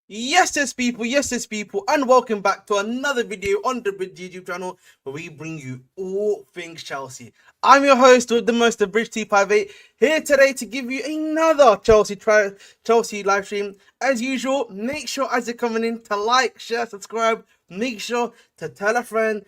Yes, people, and welcome back to another video on the Bridge YouTube channel where we bring you all things Chelsea. I'm your host with the most, the Bridge T58, here today to give you another Chelsea live stream. As usual, make sure as you're coming in to like, share, subscribe. Make sure to tell a friend,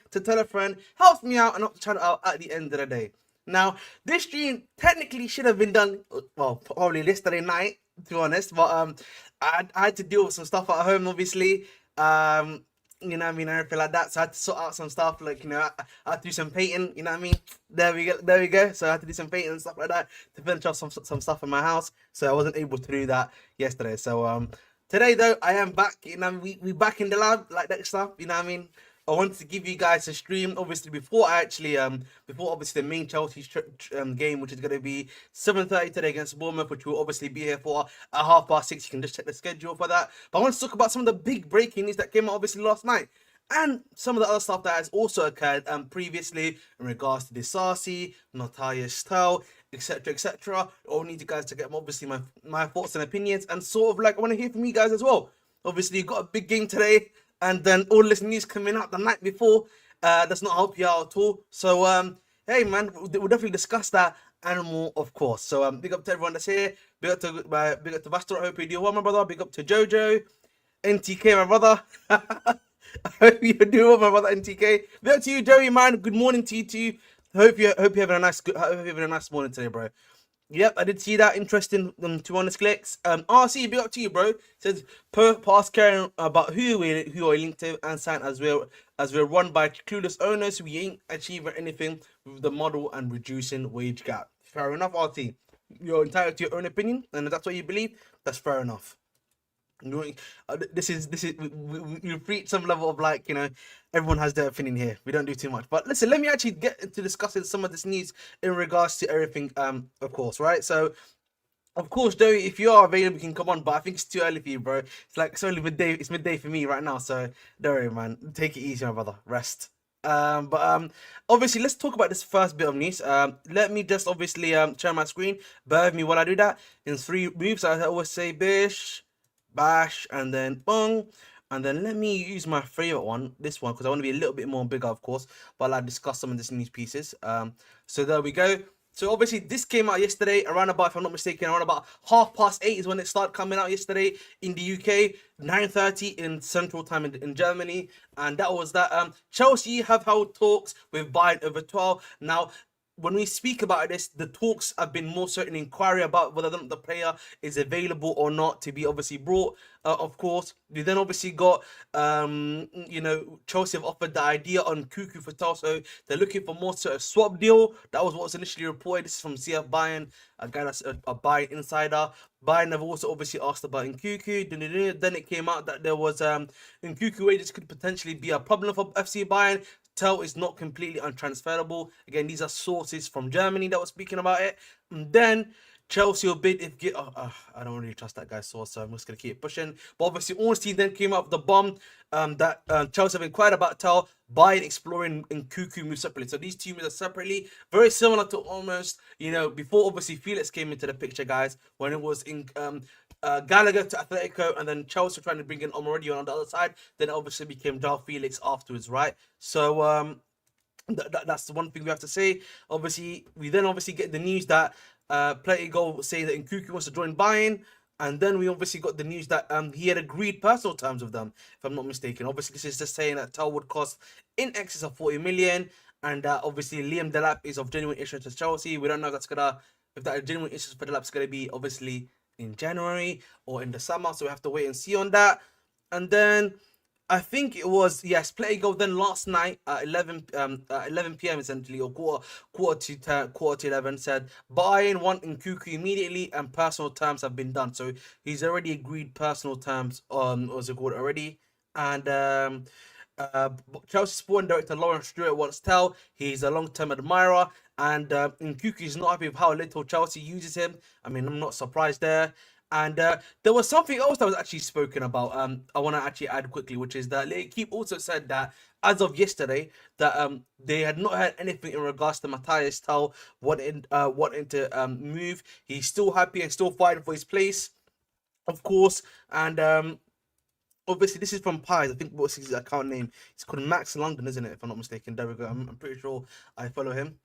helps me out and helps the channel out at the end of the day. Now, this stream technically should have been done, well, probably yesterday night, to be honest, but I had to deal with some stuff at home, obviously. You know what I mean, everything like that. So I had to sort out some stuff, like, you know, I had to do some painting, you know what I mean? There we go. So I had to do some painting and stuff like that to finish off some stuff in my house. So I wasn't able to do that yesterday. So today though, I am back, you know, we back in the lab, like that stuff, you know what I mean? I wanted to give you guys a stream, obviously, before obviously the main Chelsea game, which is going to be 7:30 today against Bournemouth, which we'll obviously be here for at 6:30. You can just check the schedule for that. But I want to talk about some of the big breaking news that came out, obviously, last night. And some of the other stuff that has also occurred previously in regards to Disasi, Matthias Tel, etc., etc. I need you guys to get obviously my thoughts and opinions, and sort of like I want to hear from you guys as well. Obviously, you've got a big game today, and then all this news coming out the night before does not help you out at all. So hey man, we'll definitely discuss that and more, of course. So big up to everyone that's here. Big up to Vastor. I hope you do well, my brother. Big up to Jojo, NTK, my brother. I hope you do well, my brother NTK. Big up to you, Joey, man. Good morning to you too. Hope you're having a nice morning today, bro. Yep, I did see that. Interesting. 200 clicks. RC, big up to you, bro. Says past caring about who are linked to and signed as we're run by clueless owners. We ain't achieving anything with the model and reducing wage gap. Fair enough, RT. You're entitled to your own opinion, and if that's what you believe, that's fair enough. This is we reach some level of, like, you know, everyone has their opinion here. We don't do too much, but listen, let me actually get into discussing some of this news in regards to everything, of course, right? So of course, Joey, if you are available, you can come on, but I think it's too early for you, bro. It's only midday. It's midday for me right now, so don't worry, man. Take it easy, my brother. Rest. Obviously, let's talk about this first bit of news. Let me just obviously share my screen. Bear with me while I do that. In 3 moves, I always say bish, bash, and then bong. And then let me use my favorite one, this one, because I want to be a little bit more bigger, of course, while I discuss some of these news pieces. So there we go. So obviously this came out yesterday, around about, if I'm not mistaken, around about 8:30 is when it started coming out yesterday in the UK, 9:30 in Central Time in Germany, and that was that. Chelsea have held talks with Bayern over 12. Now, when we speak about this, the talks have been more so an inquiry about whether the player is available or not to be obviously brought. Of course, we then obviously got, Chelsea have offered the idea on Nkunku for Tasso. They're looking for more sort of swap deal. That was what was initially reported. This is from CF Bayern, a guy that's a Bayern insider. Bayern have also obviously asked about Nkunku. Then it came out that there was Nkunku wages could potentially be a problem for FC Bayern. Tell is not completely untransferable. Again, these are sources from Germany that were speaking about it. And then Chelsea will bid if get. I don't really trust that guy's source, so I'm just gonna keep pushing. But obviously, Ornstein then came up with the bomb that Chelsea have inquired about Tell, Bayern exploring and Nkunku move separately. So these two moves are separately, very similar to almost before obviously Felix came into the picture, guys, when it was in Gallagher to Atletico, and then Chelsea trying to bring in Omorodi on the other side. Then it obviously became João Felix afterwards, right? So that's the one thing we have to say. Obviously, we then obviously get the news that Plenty Goal saying that Nkunku wants to join Bayern, and then we obviously got the news that he had agreed personal terms with them, if I'm not mistaken. Obviously, this is just saying that Tel would cost in excess of 40 million, and obviously Liam Delap is of genuine interest to Chelsea. We don't know if that genuine interest for Delap's gonna be obviously in January or in the summer, so we have to wait and see on that. And then I think it was, yes, Play Go then last night at 11 p.m. essentially, or quarter to 11, said Bayern want Nkunku immediately and personal terms have been done. So he's already agreed personal terms on what's it called already. And uh, Chelsea Sporting Director Lawrence Stewart wants tell he's a long-term admirer, and Nkunku is not happy with how little Chelsea uses him. I mean, I'm not surprised there. And there was something else that was actually spoken about. I want to actually add quickly, which is that Keep also said that as of yesterday, that they had not heard anything in regards to Matthias Tal wanting to move. He's still happy and still fighting for his place, of course. And obviously, this is from Pies. I think what's his account name? It's called Max London, isn't it? If I'm not mistaken. There we go. I'm pretty sure I follow him.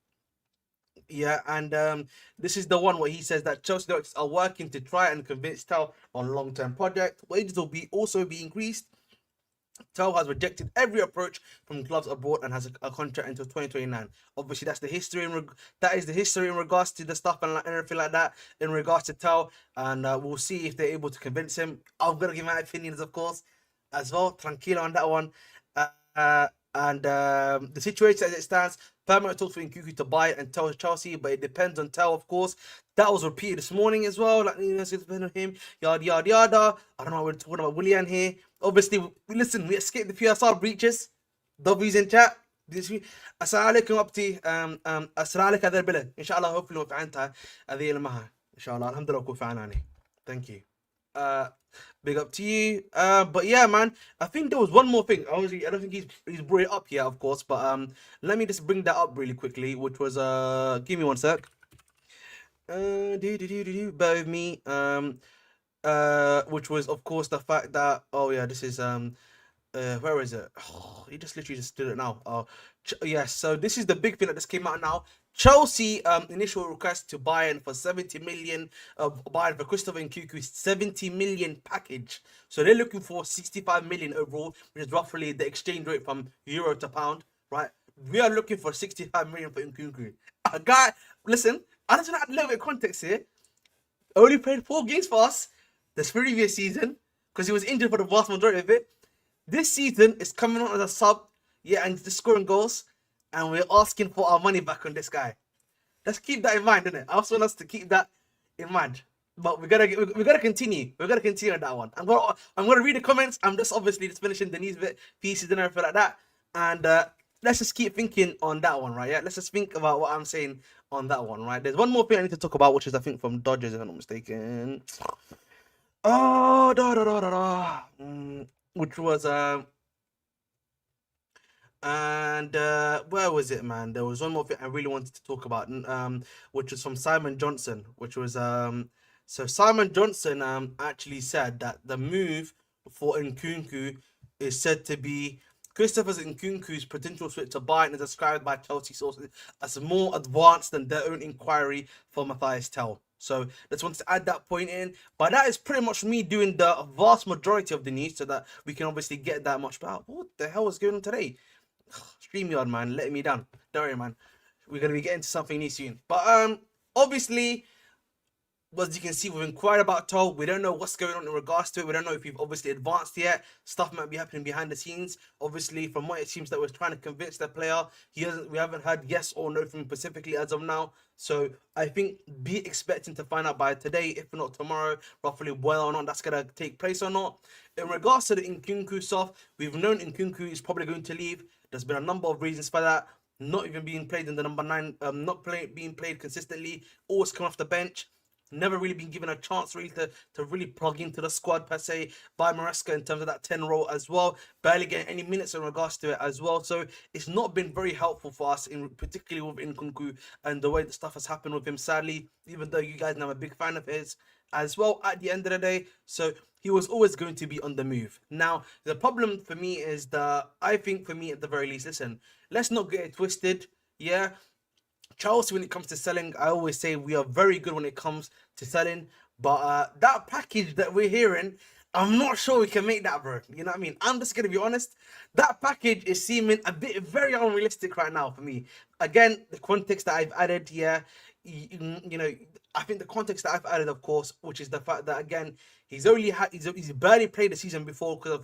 Yeah, and this is the one where he says that Chelsea directors are working to try and convince Tell on long-term project. Wages will also be increased. Tell has rejected every approach from clubs abroad and has a contract until 2029. Obviously, that's the history. That is the history in regards to the stuff and everything like that in regards to Tell. And we'll see if they're able to convince him. I'm gonna give my opinions, of course, as well. Tranquilo on that one. And the situation as it stands, permanent talks for Nkunku to buy and tell Chelsea, but it depends on Tell, of course. That was repeated this morning as well. Like, it's depend on him, yada yada yada. I don't know. We're talking about Willian here. Obviously, listen. We escaped the PSR breaches. W's in chat. السلام عليكم أبتي السلام عليك هذا البلد إن شاء الله hopefully وفعنتها هذه المها إن شاء الله الحمد لله وكون فعناني. Thank you. Big up to you. But yeah, man, I think there was one more thing. Obviously, I don't think he's brought it up here, of course, but let me just bring that up really quickly, which was give me one sec. Bear with me. Which was of course the fact that, oh yeah, this is where is it? Oh, he just literally just did it now. Yes, so this is the big thing that just came out now. Chelsea initial request to Bayern for 70 million. Bayern for Christopher Nkunku 70 million package. So they're looking for 65 million overall, which is roughly the exchange rate from euro to pound, right? We are looking for 65 million for Nkunku. A guy, listen, I just want to add a little bit of context here. Only played 4 games for us this previous season because he was injured for the vast majority of it. This season is coming on as a sub, yeah, and just scoring goals, and we're asking for our money back on this guy. Let's keep that in mind, innit? I also want us to keep that in mind. But we gotta continue. We're gonna continue on that one. I'm gonna read the comments. I'm just obviously just finishing the news bit pieces and everything like that. And let's just keep thinking on that one, right? Yeah, let's just think about what I'm saying on that one, right? There's one more thing I need to talk about, which is I think from Dodgers, if I'm not mistaken. Oh, which was and where was it, man? There was one more thing I really wanted to talk about, which was from Simon Johnson, which was so Simon Johnson actually said that the move for Nkunku is said to be Christopher Nkunku's potential switch to Bayern is described by Chelsea sources as more advanced than their own inquiry for Matthias Tell. So just wanted to add that point in. But that is pretty much me doing the vast majority of the news so that we can obviously get that much. But what the hell is going on today? StreamYard, man, letting me down. Don't worry, man. We're going to be getting to something new soon. But obviously, as you can see, we've inquired about Toll. We don't know what's going on in regards to it. We don't know if we've obviously advanced yet. Stuff might be happening behind the scenes. Obviously, from what it seems that we're trying to convince the player, we haven't heard yes or no from him specifically as of now. So I think be expecting to find out by today, if not tomorrow, roughly whether or not that's going to take place or not. In regards to the Nkunku stuff, we've known Nkunku is probably going to leave. There's been a number of reasons for that. Not even being played in the number 9, being played consistently, always come off the bench. Never really been given a chance really to really plug into the squad per se by Maresca in terms of that 10 role as well. Barely getting any minutes in regards to it as well. So it's not been very helpful for us, particularly with Nkunku and the way the stuff has happened with him, sadly, even though you guys know I'm a big fan of his as well at the end of the day. So he was always going to be on the move. Now, the problem for me is that I think for me at the very least, listen, let's not get it twisted. Yeah. Chelsea, when it comes to selling, I always say we are very good when it comes to selling. But that package that we're hearing, I'm not sure we can make that, bro. You know what I mean? I'm just going to be honest. That package is seeming a bit very unrealistic right now for me. Again, the context that I've added here, you know, I think the context that I've added, of course, which is the fact that, again, he's barely played the season before because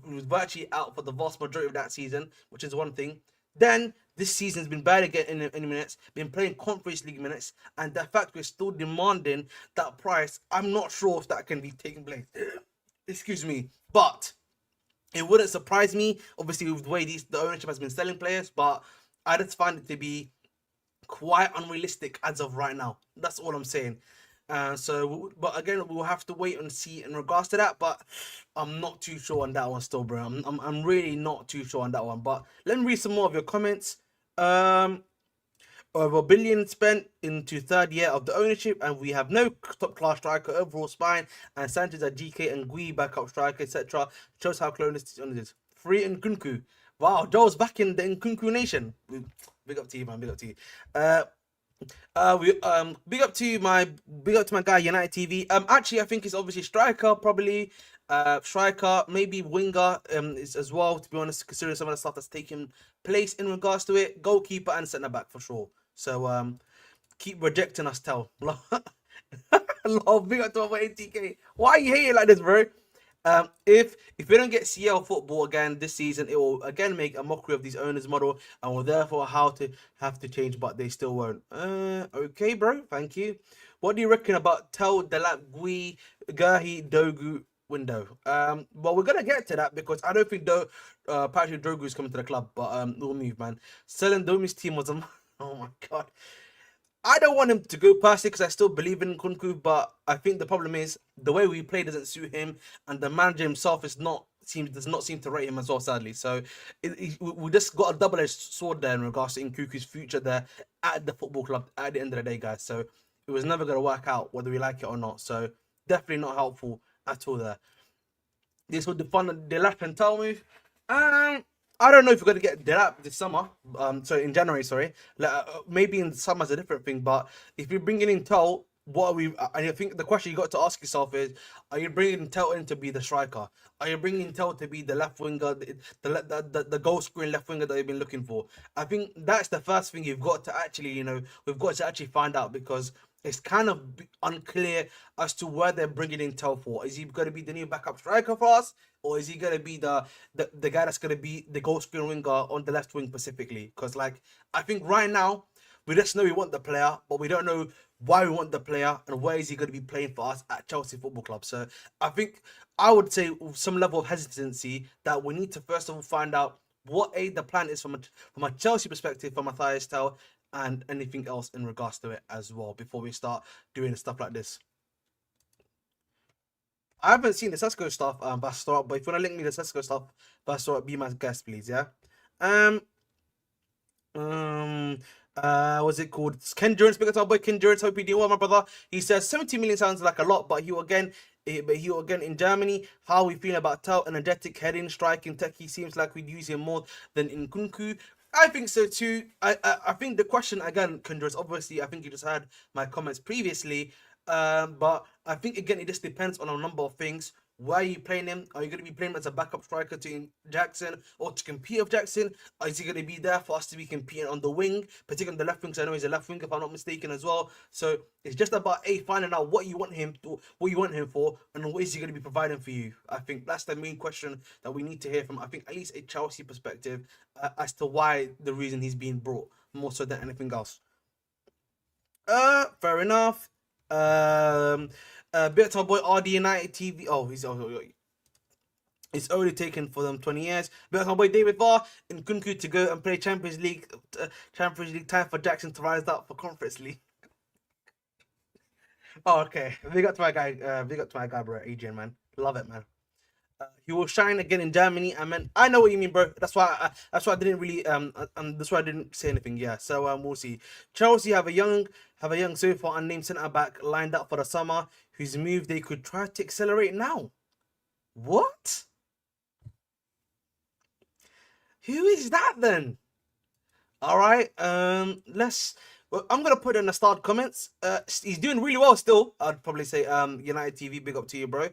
he was virtually out for the vast majority of that season, which is one thing. Then this season's been barely getting any minutes, been playing Conference League minutes, and the fact we're still demanding that price, I'm not sure if that can be taking place. Excuse me. But it wouldn't surprise me, obviously, with the way the ownership has been selling players, but I just find it to be quite unrealistic as of right now. That's all I'm saying. But again, we'll have to wait and see in regards to that. But I'm not too sure on that one still, bro. I'm really not too sure on that one. But let me read some more of your comments. Over $1 billion spent into third year of the ownership, and we have no top class striker, overall spine, and Sanchez at GK and Gui backup striker, etc. Shows how close this is. Free Nkunku. Wow, Joe's back in the Nkunku nation. Big up to you, man. Big up to you. Big up to my guy United TV. Actually, I think it's obviously striker, probably striker, maybe winger is as well, to be honest, considering some of the stuff that's taking place in regards to it. Goalkeeper and centre back for sure. So keep rejecting us, Tell. Love, big up to over 80k. Why are you hating like this, bro? If we don't get CL football again this season, it will again make a mockery of these owners' model and will therefore have to change, but they still won't. Okay, bro, thank you. What do you reckon about Tel Delap Gui Gahi Dogu window? Well, we're gonna get to that because I don't think Patrick Dogu is coming to the club, but we'll move, man. Selling Domi's team was oh my god. I don't want him to go personally because I still believe in Nkunku, but I think the problem is the way we play doesn't suit him, and the manager himself does not seem to rate him as well, sadly. So we just got a double-edged sword there in regards to Nkunku's future there at the football club at the end of the day, guys. So it was never going to work out whether we like it or not. So definitely not helpful at all there. This would define the lap and tell move. I don't know if we're going to get Delap this summer. So in January, sorry. Maybe in summer is a different thing. But if you're bringing in Tel, what are we? And I think the question you got to ask yourself is: are you bringing Tel in to be the striker? Are you bringing Tel to be the left winger, the goal scoring left winger that you've been looking for? I think that's the first thing you've got to actually, we've got to actually find out, because it's kind of unclear as to where they're bringing in Tel for. Is he going to be the new backup striker for us? Or is he going to be the guy that's going to be the goal scoring winger on the left wing specifically? Because, I think right now, we just know we want the player, but we don't know why we want the player and where is he going to be playing for us at Chelsea Football Club. So I think I would say with some level of hesitancy that we need to first of all find out what the plan is from a Chelsea perspective for Matthias Tel, and anything else in regards to it as well before we start doing stuff like this. I haven't seen the Sesko stuff, Bastor, but if you want to link me the Sesko stuff, Bastor, be my guest, please, yeah? What's it called? Ken Durance, big up to our boy Ken Durance. Hope you do well, my brother. He says 70 million sounds like a lot, but he will again But he again in Germany, how we feel about Tell, energetic, heading, striking, techie, seems like we'd use him more than Nkunku. I think so too. I think the question again, Kundra, obviously I think you just had my comments previously, but I think again it just depends on a number of things. Why are you playing him? Are you going to be playing him as a backup striker to Jackson or to compete with Jackson? Or is he going to be there for us to be competing on the wing, particularly on the left wing? Because I know he's a left wing, if I'm not mistaken, as well. So it's just about finding out what you want him to, what you want him for, and what is he going to be providing for you. I think that's the main question that we need to hear from. I think at least a Chelsea perspective as to why the reason he's being brought more so than anything else. Fair enough. Bit to our boy RD United TV. Oh, it's already taken for them 20 years. Bit to our boy David Varr and Nkunku to go and play Champions League. Champions League time for Jackson to rise up for Conference League. Oh, okay. Big up to my guy. Big up to my guy, bro. Adrian, man. Love it, man. He will shine again in Germany. I mean, I know what you mean, bro. That's why I didn't really that's why I didn't say anything. Yeah. So we'll see. Chelsea have a young so far unnamed centre back lined up for the summer, whose move they could try to accelerate now. What? Who is that then? All right. Let's. Well, I'm gonna put in the start comments. He's doing really well still. I'd probably say United TV, big up to you, bro.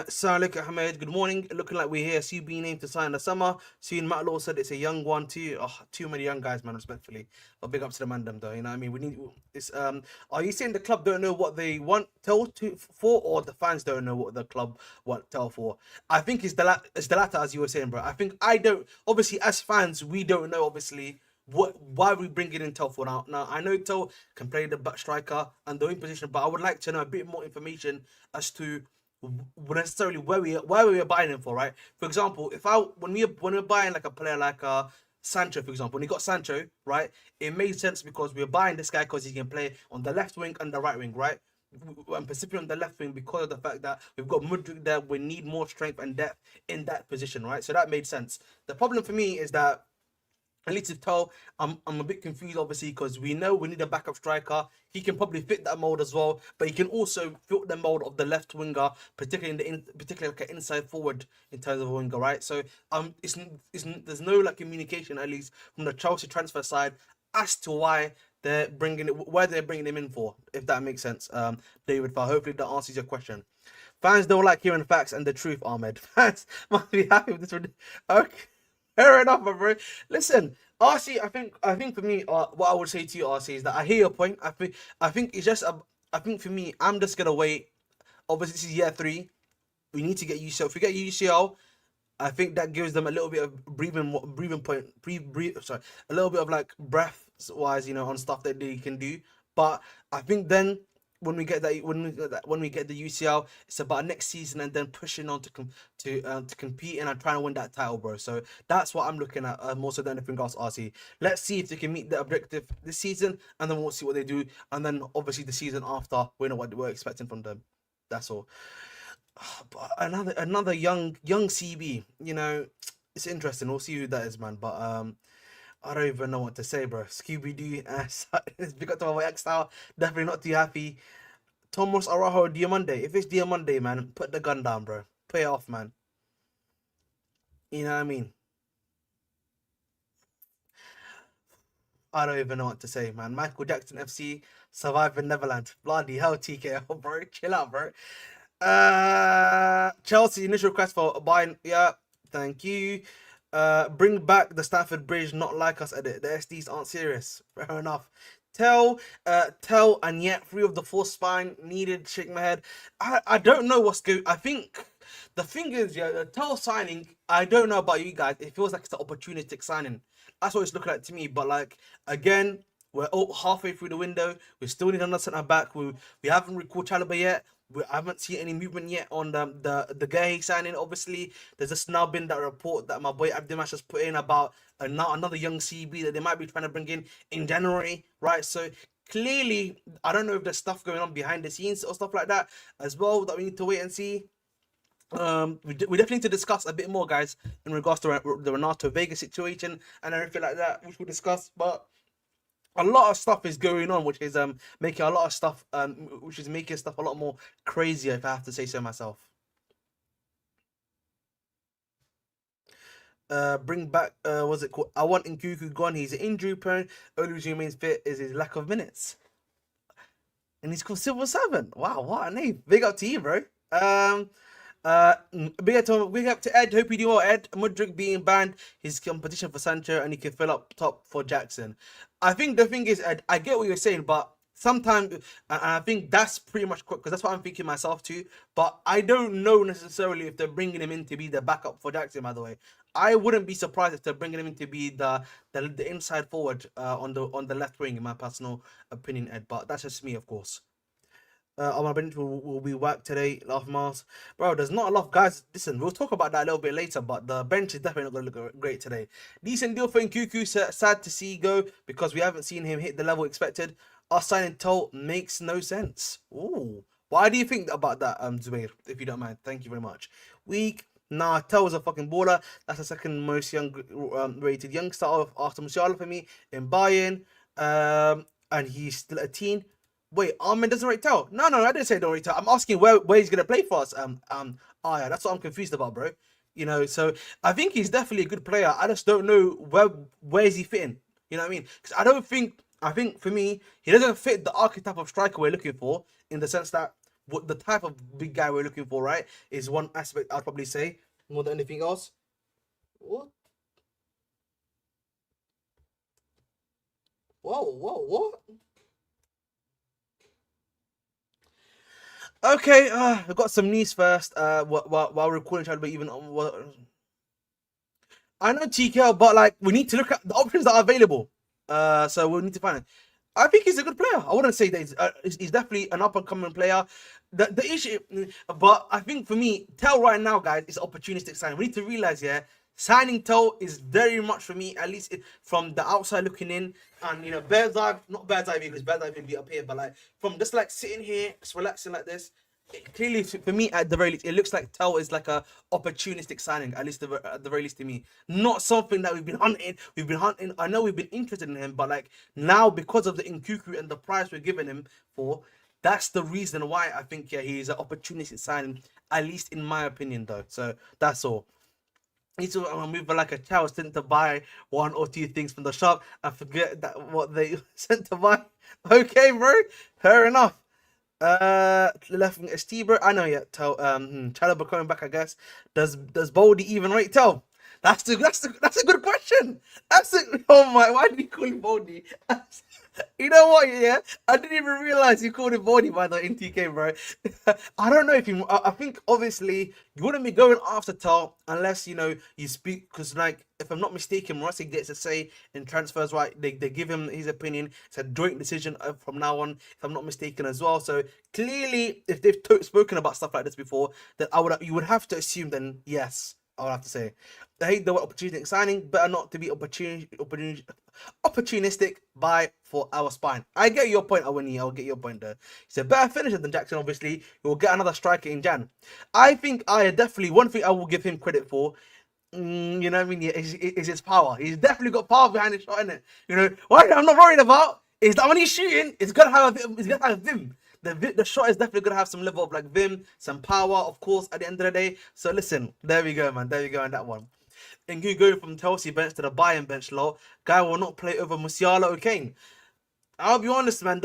Salih Ahmed, good morning. Looking like we're here. CB named to sign the summer. Soon Matt Law said it's a young one too. Oh, too many young guys, man, respectfully. But big up to the mandem though, you know what I mean? We need it's are you saying the club don't know what they want Tell to for, or the fans don't know what the club want Tell for? I think it's the latter, as you were saying, bro. I think I don't obviously as fans we don't know obviously why we bring it in Tell for now. Now I know Tell can play the back striker and the wing position, but I would like to know a bit more information as to necessarily where we are buying him for, right? For example, if I when we're buying like a player like Sancho, for example, when he got Sancho, right, it made sense because we're buying this guy because he can play on the left wing and the right wing, right? And specifically on the left wing because of the fact that we've got Mudryk there, we need more strength and depth in that position, right? So that made sense. The problem for me is that at least with Tell, I'm a bit confused, obviously, because we know we need a backup striker. He can probably fit that mold as well, but he can also fit the mold of the left winger, particularly particularly like an inside forward in terms of a winger, right? So it's there's no like communication at least from the Chelsea transfer side as to why they're bringing him in for, if that makes sense. David Farr, hopefully that answers your question. Fans don't like hearing facts and the truth, Ahmed. Fans must be happy with this one. Okay. Fair enough, my bro. Listen, RC, I think for me, what I would say to you, RC, is that I hear your point. I think it's just, I think for me, I'm just gonna wait. Obviously, this is year 3. We need to get UCL. If we get UCL, I think that gives them a little bit of breathing point, sorry, a little bit of like breath wise, on stuff that they can do. But I think then when we get the UCL, it's about next season and then pushing on to compete and trying to win that title, bro. So that's what I'm looking at more so than anything else. RC, let's see if they can meet the objective this season, and then we'll see what they do, and then obviously the season after, we know what we're expecting from them. That's all. But another young CB, it's interesting. We'll see who that is, man. But I don't even know what to say, bro. Scooby Doo, it's big up to my X style. Definitely not too happy. Thomas Araujo, Diamande. If it's Diamande, man, put the gun down, bro. Pay it off, man. You know what I mean? I don't even know what to say, man. Michael Jackson FC, survive in Neverland. Bloody hell, TKO, bro. Chill out, bro. Chelsea initial request for Bayern. Yeah, thank you. Bring back the Stamford Bridge, not like us edit. The SDs aren't serious. Fair enough. Tell, and yet 3 of the 4 spine needed. Shake my head. I don't know what's good. I think the thing is, yeah, the Tell signing. I don't know about you guys. It feels like it's an opportunistic signing. That's what it's looking like to me. But like again, we're halfway through the window. We still need another centre back. We haven't recalled Chalobah yet. I haven't seen any movement yet on the Gay signing. Obviously, there's just now been that report that my boy Abdimash has put in about another young CB that they might be trying to bring in January, right? So clearly, I don't know if there's stuff going on behind the scenes or stuff like that as well that we need to wait and see. We definitely need to discuss a bit more, guys, in regards to the Renato Veiga situation and everything like that, which we'll discuss. But a lot of stuff is going on, which is making a lot of stuff which is making stuff a lot more crazier, if I have to say so myself. Bring back what's it called? I want Nkunku gone. He's injury prone. Only reason he remains fit is his lack of minutes. And he's called Civil Servant. Wow, what a name. Big up to you, bro. Big up to Ed. Hope you do well, Ed. Mudrik being banned, his competition for Sancho, and he can fill up top for Jackson. I think the thing is, Ed, I get what you're saying, but sometimes, and I think that's pretty much because that's what I'm thinking myself too. But I don't know necessarily if they're bringing him in to be the backup for Jackson. By the way, I wouldn't be surprised if they're bringing him in to be the inside forward on the left wing, in my personal opinion, Ed. But that's just me, of course. On my bench will be whacked today, Laugh Miles. Bro, there's not a lot of guys. Listen, we'll talk about that a little bit later, but the bench is definitely not going to look great today. Decent deal for Nkunku, sad to see go because we haven't seen him hit the level expected. Us signing Toll makes no sense. Ooh. Why do you think about that, Zubair, if you don't mind? Thank you very much. Weak. Nah, Tell is a fucking baller. That's the second most rated youngster after Musiala for me in Bayern. And he's still a teen. Wait, Armin doesn't rate Tell. No, I didn't say don't rate Tell. I'm asking where he's gonna play for us. Yeah, that's what I'm confused about, bro. You know, so I think he's definitely a good player. I just don't know where is he fitting. You know what I mean? Because I think for me, he doesn't fit the archetype of striker we're looking for, in the sense that what the type of big guy we're looking for, right, is one aspect I'd probably say more than anything else. What? What? Okay, I've got some news first. While we're recording, trying to be even on what. I know TKL, but like we need to look at the options that are available. So we'll need to find it. I think he's a good player. I wouldn't say that he's definitely an up and coming player. The issue, but I think for me, Tell right now, guys, is opportunistic signing. We need to realize, yeah, signing Tell is very much for me, at least from the outside looking in, and you know, not bird's eye view because bird's eye view be up here, but like from just like sitting here, just relaxing like this. Clearly, for me, at the very least, it looks like Tell is like a opportunistic signing, at least at the very least to me. Not something that we've been hunting. We've been hunting. I know we've been interested in him, but like now, because of the Nkunku and the price we're giving him for, that's the reason why I think, yeah, he's an opportunistic signing, at least in my opinion, though. So that's all. Need to move like a child sent to buy one or two things from the shop and forget that what they sent to buy. Okay, bro. Fair enough. Left wing is Bro. I know yet. Tell Chalobah coming back, I guess. Does Boldy even rate Tell? That's a good question. Oh my, why did he call him Boldy? You know what? Yeah, I didn't even realize you called him Boldy by the NTK, bro. I don't know if you. I think obviously you wouldn't be going after Tell unless you know you speak, because like if I'm not mistaken, Morrissey gets a say in transfers, right? They give him his opinion. It's a joint decision from now on, if I'm not mistaken as well. So clearly, if they've spoken about stuff like this before, then you would have to assume then yes. I would have to say, I hate the word opportunistic signing. Better not to be opportunistic buy for our spine. I get your point, Awani. I'll get your point there. He's a better finisher than Jackson. Obviously, he will get another striker in Jan. I think I definitely one thing I will give him credit for. You know what I mean? Is his power. He's definitely got power behind his shot, in it. You know what I'm not worried about is that when he's shooting, it's gonna have vim. The shot is definitely gonna have some level of like vim, some power, of course, at the end of the day. So listen, there we go, man. There we go on that one. And you go from Chelsea bench to the Bayern bench, low. Guy will not play over Musiala or Kane. I'll be honest, man.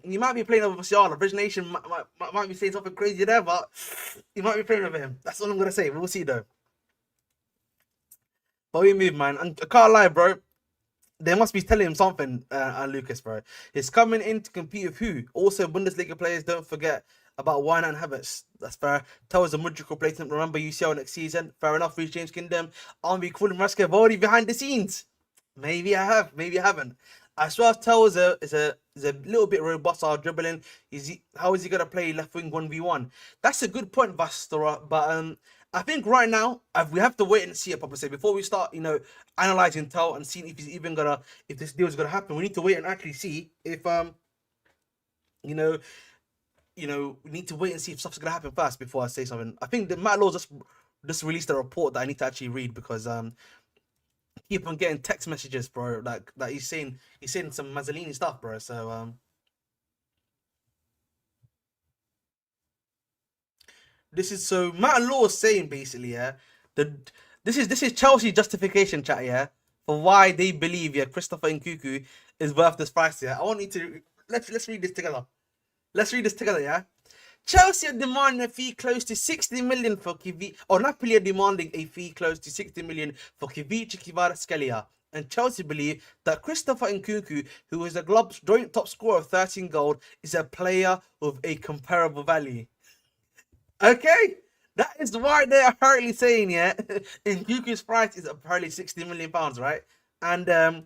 You might be playing over Musiala. Bridge Nation might be saying something crazy there, but you might be playing over him. That's all I'm gonna say. We'll see though. But we move, man. And I can't lie, bro. They must be telling him something, Lucas, bro. He's coming in to compete with who? Also, Bundesliga players, don't forget about Werner and Havertz. That's fair. Tell us a Mudryk replacement. Remember UCL next season. Fair enough. Reece James Kingdom. Aren't we calling Rascavoli behind the scenes? Maybe I have. Maybe I haven't. I swear Tell is a little bit robust our dribbling. How is he gonna play left wing 1v1? That's a good point, Vastora. But I think right now we have to wait and see, probably say, before we start, you know, analyzing Tell and seeing if he's even if this deal is gonna happen. We need to wait and actually see if you know, we need to wait and see if stuff's gonna happen first before I say something. I think the Matt Law just released a report that I need to actually read because keep on getting text messages, bro. Like that he's saying some Mazzolini stuff, bro. So this is so Matt Law is saying basically, yeah, the this is Chelsea justification chat, yeah, for why they believe, yeah, Christopher Nkunku is worth this price. Yeah, I want you to let's read this together. Let's read this together, yeah. Chelsea are demanding a fee close to 60 million for Kivi, or Napoli are demanding a fee close to 60 million for Kivici Kvaratskhelia. And Chelsea believe that Christopher Nkunku, who is the club's joint top scorer of 13 goals, is a player with a comparable value. Okay, that is why they are apparently saying, yeah, Nkunku's price is apparently 60 million pounds, right? And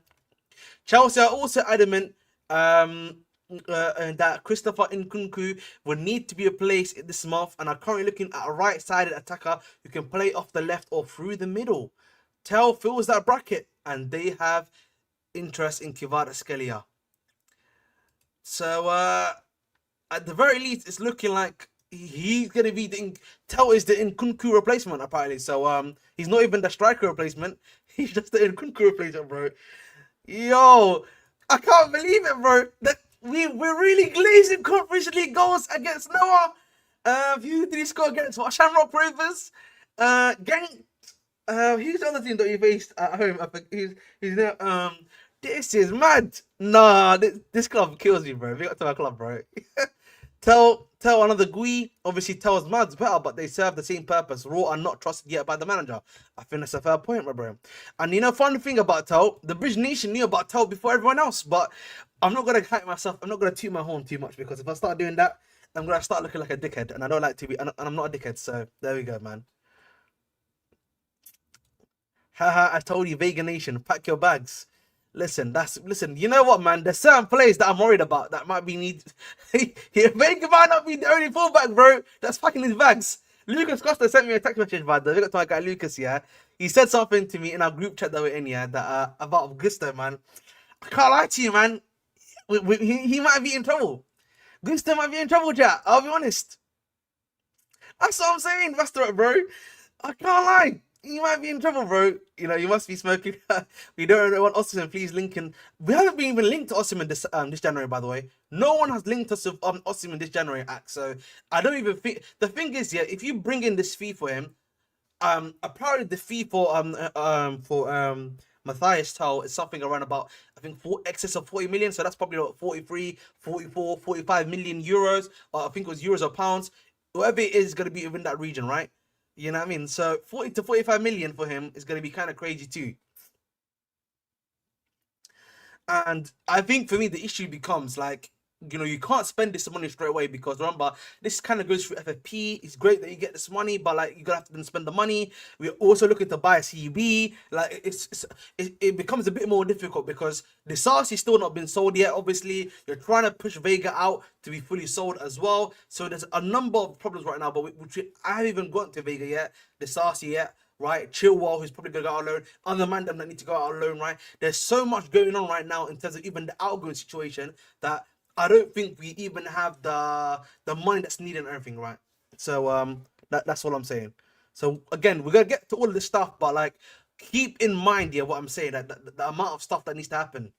Chelsea are also adamant that Christopher Nkunku will need to be replaced this month and are currently looking at a right-sided attacker who can play off the left or through the middle. Tell fills that bracket, and they have interest in Kvaratskhelia. So at the very least, it's looking like he's gonna be Tell is the Nkunku replacement apparently. So he's not even the striker replacement. He's just the Nkunku replacement, bro. Yo, I can't believe it, bro. That we're really glazing Conference League goals against Noah. Who did he score against? What, Shamrock Rovers? Gang. Who's the other team that he faced at home? I think he's there. This is mad. Nah, this club kills me, bro. We got to my club, bro. Tell another Gui. Obviously, Tell's mad's better, but they serve the same purpose. Raw are not trusted yet by the manager. I think that's a fair point, my bro. And you know, fun thing about Tell, the British nation knew about Tell before everyone else. But I'm not gonna hype myself. I'm not gonna toot my horn too much because if I start doing that, I'm gonna start looking like a dickhead, and I don't like to be. And I'm not a dickhead. So there we go, man. Haha, I told you, Veiga Nation, pack your bags. Listen. You know what, man? There's certain players that I'm worried about that might be need. Veiga might not be the only fullback, bro. That's packing his bags. Lucas Costa sent me a text message, by the way. Look at my guy Lucas, yeah. He said something to me in our group chat that we're in, yeah, that about Gusto, man. I can't lie to you, man. He might be in trouble. Gusto might be in trouble, Jack. I'll be honest. That's what I'm saying, Master, bro. I can't lie. You might be in trouble, bro. You know, you must be smoking. We don't want Osimhen. Please link in. We haven't been even linked to Osimhen this January, by the way. No one has linked us with Osimhen this January, act. So I don't even think. The thing is, yeah, if you bring in this fee for him, apparently the fee for Matthias Tell is something around about, I think, excess of 40 million. So that's probably about 43, 44, 45 million euros. I think it was euros or pounds. Whatever it is going to be within that region, right? You know what I mean? So 40 to 45 million for him is going to be kind of crazy too. And I think for me, the issue becomes like, you know, you can't spend this money straight away because remember, this kind of goes through FFP. It's great that you get this money, but like, you're gonna have to then spend the money. We're also looking to buy a CB. Like, it becomes a bit more difficult because the Disasi is still not been sold yet. Obviously, you're trying to push Veiga out to be fully sold as well. So there's a number of problems right now, but I haven't even gotten to Veiga yet, the Disasi yet. Right, Chilwell, who's probably gonna go out on loan, other man that need to go out on loan, right? There's so much going on right now in terms of even the outgoing situation that I don't think we even have the money that's needed and everything, right? So that's all I'm saying. So again, we're gonna get to all of this stuff, but like keep in mind, yeah, what I'm saying, that the amount of stuff that needs to happen.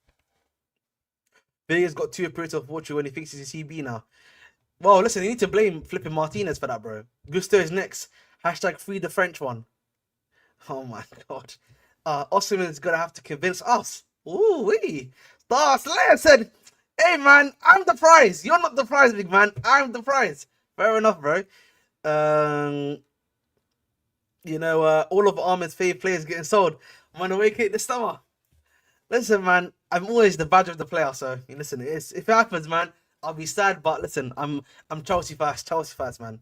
Vegas got two appearances of fortune when he thinks he's a CB now. Well, listen, you need to blame flipping Martinez for that, bro. Gusto is next. Hashtag free the French one. Oh my god. Osimhen's gonna have to convince us. Ooh wee. Star Slayer said, "Hey man, I'm the prize. You're not the prize, big man. I'm the prize." Fair enough, bro. You know, all of Ahmed's favorite players getting sold. I'm gonna wake it this summer. Listen, man, I'm always the badge of the player. So listen, if it happens, man, I'll be sad. But listen, I'm Chelsea fast, man.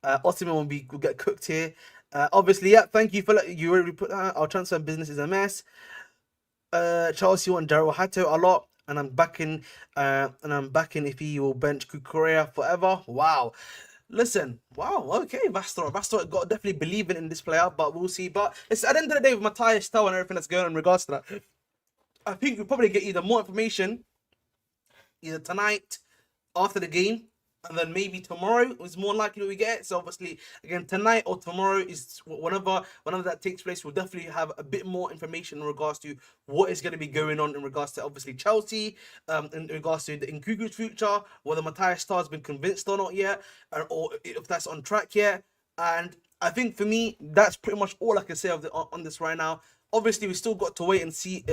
Osimhen will get cooked here. Obviously, yeah. Thank you for you already put our transfer business is a mess. Chelsea want Daryl Hato a lot, and I'm backing if he will bench Kukurea forever. Wow. Listen, wow, okay, Vastor got definitely believing in this player, but we'll see. But it's at the end of the day with Matthias Tell and everything that's going on in regards to that. I think we'll probably get either more information either tonight after the game, and then maybe tomorrow is more likely we get it. So obviously, again, tonight or tomorrow is whenever that takes place, we'll definitely have a bit more information in regards to what is going to be going on in regards to obviously Chelsea, in regards to the Nkunku's future, whether Matthias Starr's been convinced or not yet, or if that's on track yet. And I think for me, that's pretty much all I can say on this right now. Obviously, we still got to wait and see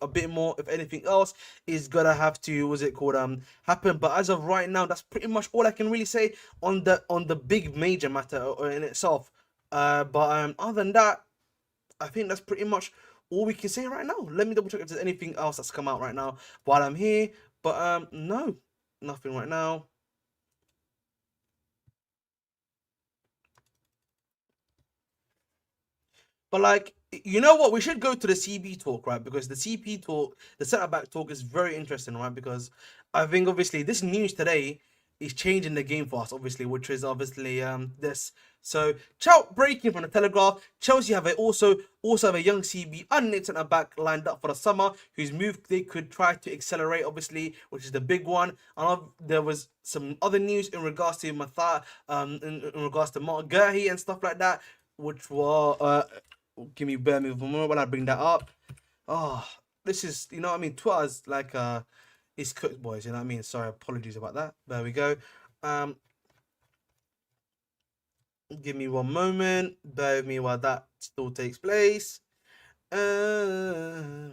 a bit more if anything else is gonna have to, what's it called, happen. But as of right now, that's pretty much all I can really say on the big major matter in itself. But other than that, I think that's pretty much all we can say right now. Let me double check if there's anything else that's come out right now while I'm here. But no, nothing right now. But like, you know what? We should go to the CB talk, right? Because the CP talk, the centre back talk, is very interesting, right? Because I think obviously this news today is changing the game for us, obviously, which is obviously this. So, breaking from the Telegraph, Chelsea have also have a young CB and centre back lined up for the summer, whose move they could try to accelerate, obviously, which is the big one. And there was some other news in regards to in regards to Mark Gurhey and stuff like that, which were give me bear me for a moment while I bring that up. Oh, this is, you know what I mean? Twitter's like it's cooked, boys, you know what I mean? Sorry, apologies about that. There we go. Um Give me one moment. Bear with me while that still takes place. Where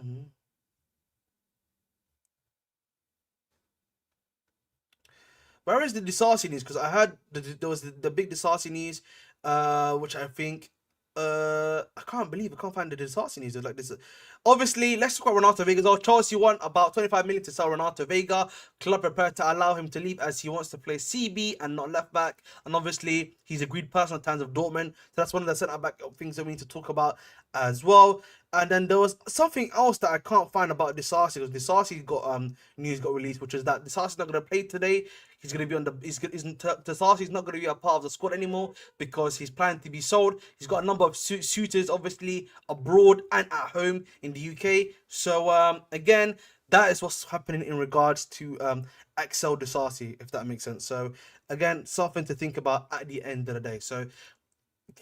is the Disasi news? Because I heard there was the big Disasi news, which I think I can't believe I can't find the Disasi news. Like this, obviously, let's talk about Renato Veiga. Though Chelsea want about 25 million to sell Renato Veiga. Club prepared to allow him to leave as he wants to play CB and not left back. And obviously, he's agreed personal terms of Dortmund. So that's one of the centre back things that we need to talk about as well. And then there was something else that I can't find about Disasi, because Disasi got news got released, which is that Disasi's not going to play today. He's going to be on the Disasi's not going to be a part of the squad anymore because he's planning to be sold. He's got a number of suitors, obviously abroad and at home in the UK. So again, that is what's happening in regards to Axel Disasi, if that makes sense. So again, something to think about at the end of the day. So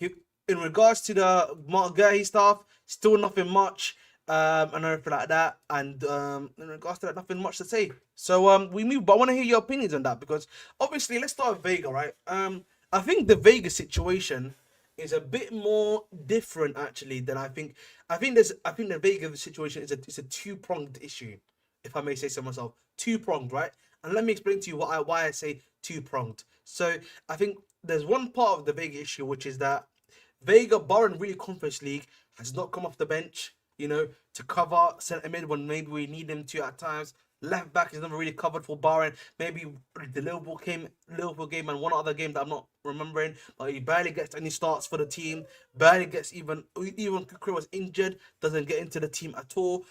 in regards to the Mark Gurhey stuff, still nothing much, and everything like that. And in regards to that, nothing much to say. So we move, but I want to hear your opinions on that, because obviously, let's start with Veiga, right? I think the Veiga situation is a bit more different actually than I think. I think the Veiga situation is a two-pronged issue, if I may say so myself. Two-pronged, right? And let me explain to you why I say two-pronged. So I think there's one part of the Veiga issue, which is that Veiga, barring really Conference League, has not come off the bench, you know, to cover centre mid when maybe we need him to at times. Left back is never really covered for Bayern. Maybe the Liverpool game, and one other game that I'm not remembering. But he barely gets any starts for the team. Barely gets even Kukri was injured. Doesn't get into the team at all.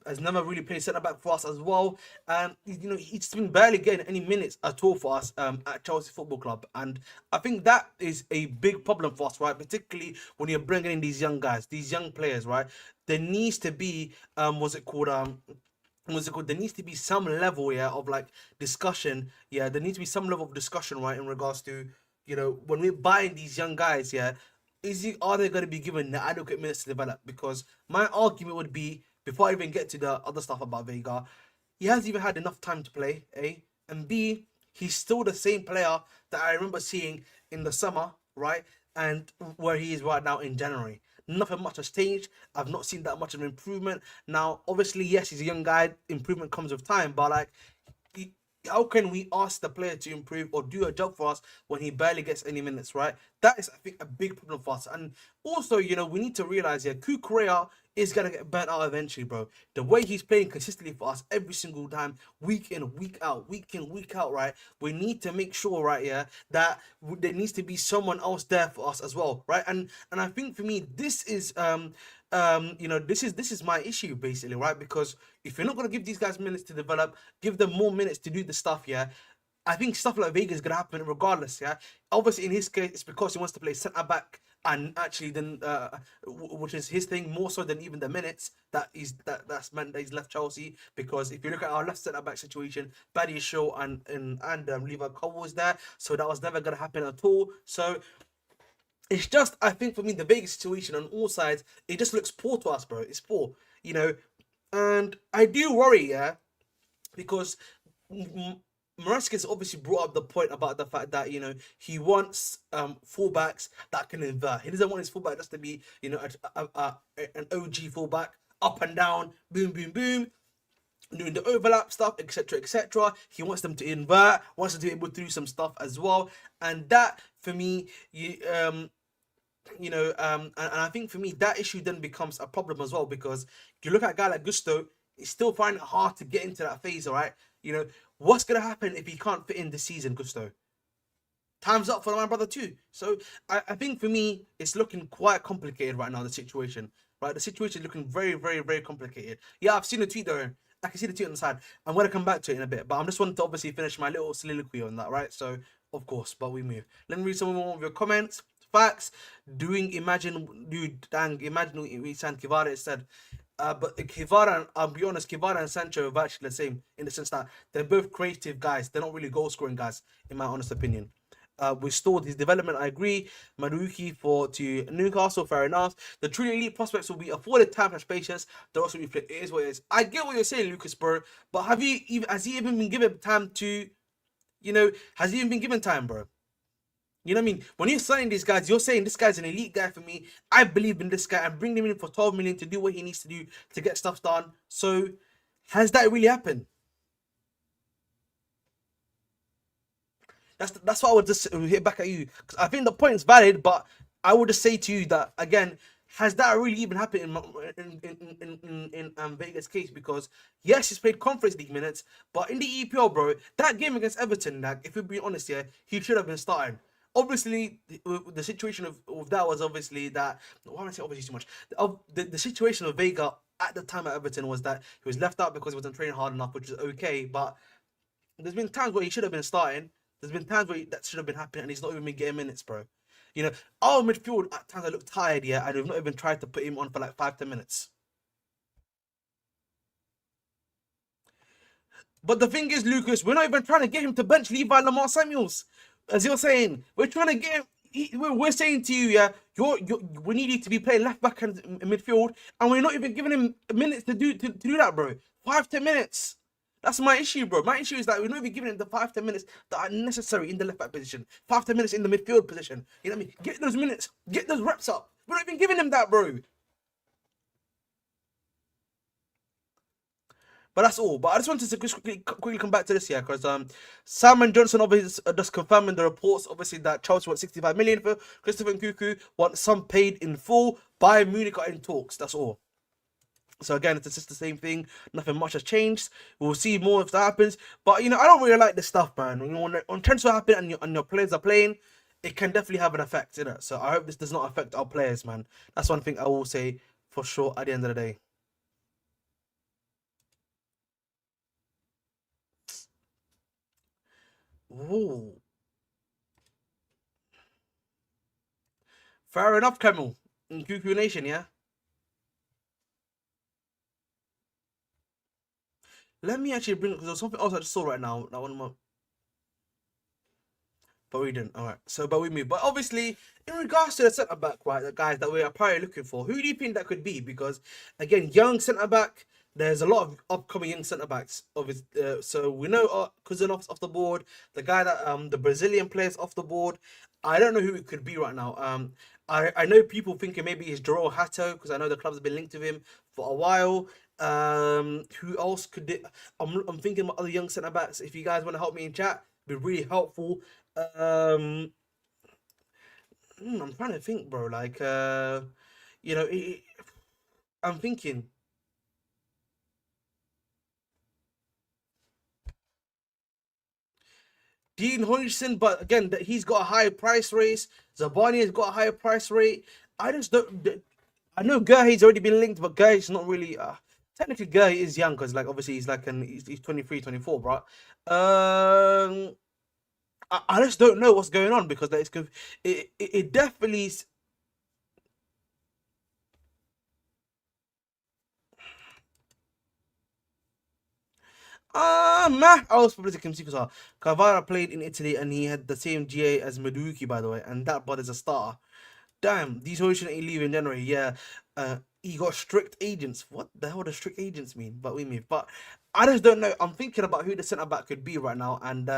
Has never really played centre back for us as well, and you know he's been barely getting any minutes at all for us at Chelsea Football Club, and I think that is a big problem for us, right? Particularly when you're bringing in these young guys, these young players, right? There needs to be there needs to be some level, yeah, of like discussion. Yeah, there needs to be some level of discussion, right, in regards to, you know, when we're buying these young guys, yeah, are they going to be given the adequate minutes to develop? Because my argument would be, before I even get to the other stuff about Veiga, he hasn't even had enough time to play, A, and B, he's still the same player that I remember seeing in the summer, right, and where he is right now in January. Nothing much has changed. I've not seen that much of an improvement. Now, obviously, yes, he's a young guy. Improvement comes with time, but like, how can we ask the player to improve or do a job for us when he barely gets any minutes, right? That is, I think, a big problem for us. And also, you know, we need to realize here, Kukurea is going to get burnt out eventually, bro. The way he's playing consistently for us every single time, week in, week out, right? We need to make sure, right, yeah, that there needs to be someone else there for us as well, right? And I think for me, this is you know, this is my issue basically, right? Because if you're not gonna give these guys minutes to develop, give them more minutes to do the stuff, yeah. I think stuff like Veiga is gonna happen regardless, yeah. Obviously, in his case, it's because he wants to play centre back and actually then which is his thing more so than even the minutes that's meant that he's left Chelsea. Because if you look at our left centre back situation, Buddy Shaw and Levi Cole was there, so that was never gonna happen at all. So it's just, I think for me, the Vegas situation on all sides, it just looks poor to us, bro. It's poor, you know, and I do worry, yeah, because Marescas obviously brought up the point about the fact that he wants fullbacks that can invert. He doesn't want his fullback just to be an OG fullback, up and down, boom, boom, boom, doing the overlap stuff, etc., etc. He wants them to invert, wants them to be able to do some stuff as well, and that for me, and I think for me that issue then becomes a problem as well, because you look at a guy like Gusto, he's still finding it hard to get into that phase. All right, what's gonna happen if he can't fit in this season, Gusto? Time's up for my brother too. So I think for me it's looking quite complicated right now. The situation, right? The situation is looking very, very, very complicated. Yeah, I've seen a tweet though. I can see the tweet on the side. I'm gonna come back to it in a bit, but I'm just wanting to obviously finish my little soliloquy on that, right? So of course, but we move. Let me read some more of your comments. Facts. Imagine we San Kivara said. But Kivara, I'll be honest, Kivara and Sancho are actually the same in the sense that they're both creative guys. They're not really goal scoring guys, in my honest opinion. Restored his development, I agree. Maduki to Newcastle, fair enough. The truly elite prospects will be afforded time and patience. They'll also be played. It is what it is. I get what you're saying, Lucas, bro. But has he even been given time to, has he even been given time, bro? You know what I mean? When you're signing these guys, you're saying this guy's an elite guy for me. I believe in this guy. I'm bringing him in for 12 million to do what he needs to do to get stuff done. So, has that really happened? That's what I would just hit back at you. Because I think the point is valid, but I would just say to you that again, has that really even happened in Veiga's case? Because yes, he's played Conference League minutes, but in the EPL, bro, that game against Everton, like, if we're being honest here, he should have been starting. Obviously, the situation of that was obviously that. Why am I saying obviously too much? The situation of Veiga at the time at Everton was that he was left out because he wasn't training hard enough, which is okay. But there's been times where he should have been starting. There's been times where that should have been happening, and he's not even been getting minutes, bro. Our midfield at times I look tired, yeah, and we've not even tried to put him on for like 5-10 minutes. But the thing is, Lucas, we're not even trying to get him to bench Levi Lamar Samuels. As you're saying, we're trying to get him. We're saying to you, yeah, we need you to be playing left back and midfield, and we're not even giving him minutes to do that, bro. 5-10 minutes. That's my issue, bro. My issue is that we're not even giving him the 5-10 minutes that are necessary in the left back position. 5-10 minutes in the midfield position. You know what I mean? Get those minutes. Get those reps up. We're not even giving him that, bro. But that's all. But I just wanted to quickly come back to this here, because Simon Johnson obviously just confirming the reports, obviously, that Chelsea want 65 million for Christopher Nkunku, want some paid in full. Bayern Munich are in talks. That's all. So again, it's just the same thing. Nothing much has changed. We'll see more if that happens. But I don't really like this stuff, man. When transfer happen and your players are playing, it can definitely have an effect, So I hope this does not affect our players, man. That's one thing I will say for sure at the end of the day. Ooh. Fair enough, Camel. In QQ Nation, yeah? Let me actually bring, because there's something else I just saw right now. That one of my... But we didn't. All right. So, but we moved. But obviously, in regards to the centre back, right, the guys that we are probably looking for, who do you think that could be? Because again, young centre back. There's a lot of upcoming young centre backs. So we know Kuzanov's off the board. The guy that the Brazilian players off the board. I don't know who it could be right now. I know people thinking maybe it's Joro Hato, because I know the clubs have been linked to him for a while. Who else could it? I'm thinking about other young centre backs. If you guys want to help me in chat, it'd be really helpful. I'm trying to think, bro. Like, I'm thinking. Dean Hodgson, but again, he's got a higher price rate. Zabani has got a higher price rate. I just don't. I know Gurhey's already been linked, but Gurhey's not really. Technically, Gurhey is young because, like, obviously he's like he's 23, 24, bro. I just don't know what's going on, because it definitely I was publicity because Cavara played in Italy and he had the same GA as Maduki, by the way, and that brother's a starter. Damn, these boys shouldn't leave in January. Yeah, he got strict agents. What the hell does strict agents mean? But we move. But I just don't know. I'm thinking about who the centre back could be right now, and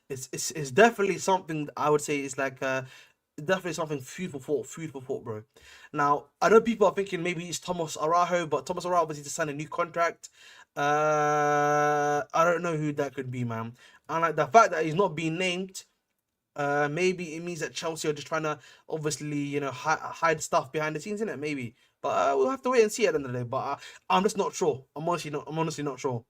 it's definitely something I would say is like definitely something food for thought, bro. Now I know people are thinking maybe it's Thomas Araujo, but Thomas Araujo obviously just signed a new contract. I don't know who that could be, man. And like the fact that he's not being named. Maybe it means that Chelsea are just trying to obviously, hide stuff behind the scenes, innit? Maybe, but we'll have to wait and see at the end of the day. But I'm just not sure. I'm honestly not sure.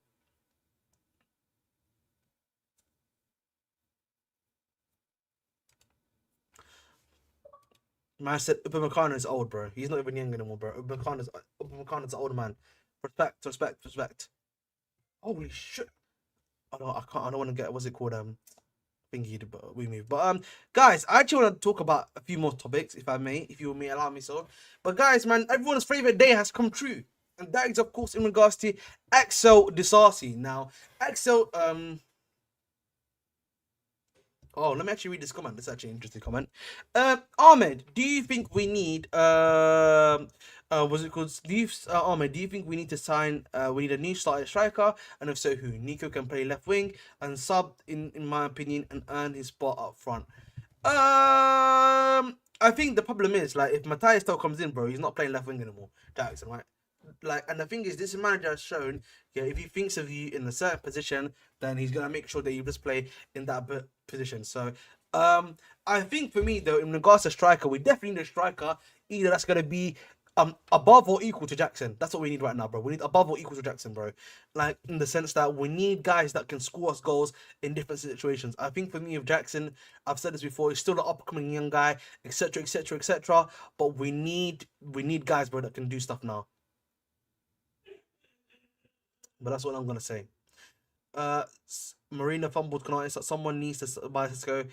Man said Upamecano is old, bro. He's not even young anymore, bro. Upamecano's an old man. Respect. Holy shit! I don't. I can't. I don't want to get. What's it called? Thingy, but we move. But guys, I actually want to talk about a few more topics, if I may, if you may allow me so. But guys, man, everyone's favorite day has come true, and that is of course in regards to Axel Disasi. Now, Axel, oh, let me actually read this comment. It's actually an interesting comment. Ahmed, do you think we need what's it called? Ahmed, do you think we need to sign? We need a new starting striker, and if so, who? Nico can play left wing and sub in my opinion, and earn his spot up front. I think the problem is like if Matthias still comes in, bro, he's not playing left wing anymore. Jackson, right? Like, and the thing is, this manager has shown, yeah, if he thinks of you in a certain position, then he's gonna make sure that you just play in that position. So, I think for me though, in regards to striker, we definitely need a striker. Either that's gonna be above or equal to Jackson. That's what we need right now, bro. We need above or equal to Jackson, bro. Like in the sense that we need guys that can score us goals in different situations. I think for me, with Jackson, I've said this before, he's still an upcoming young guy, etc., etc., etc. But we need guys, bro, that can do stuff now. But that's what I'm gonna say. Uh, Marina fumbled Canales. Someone needs to buy Cisco.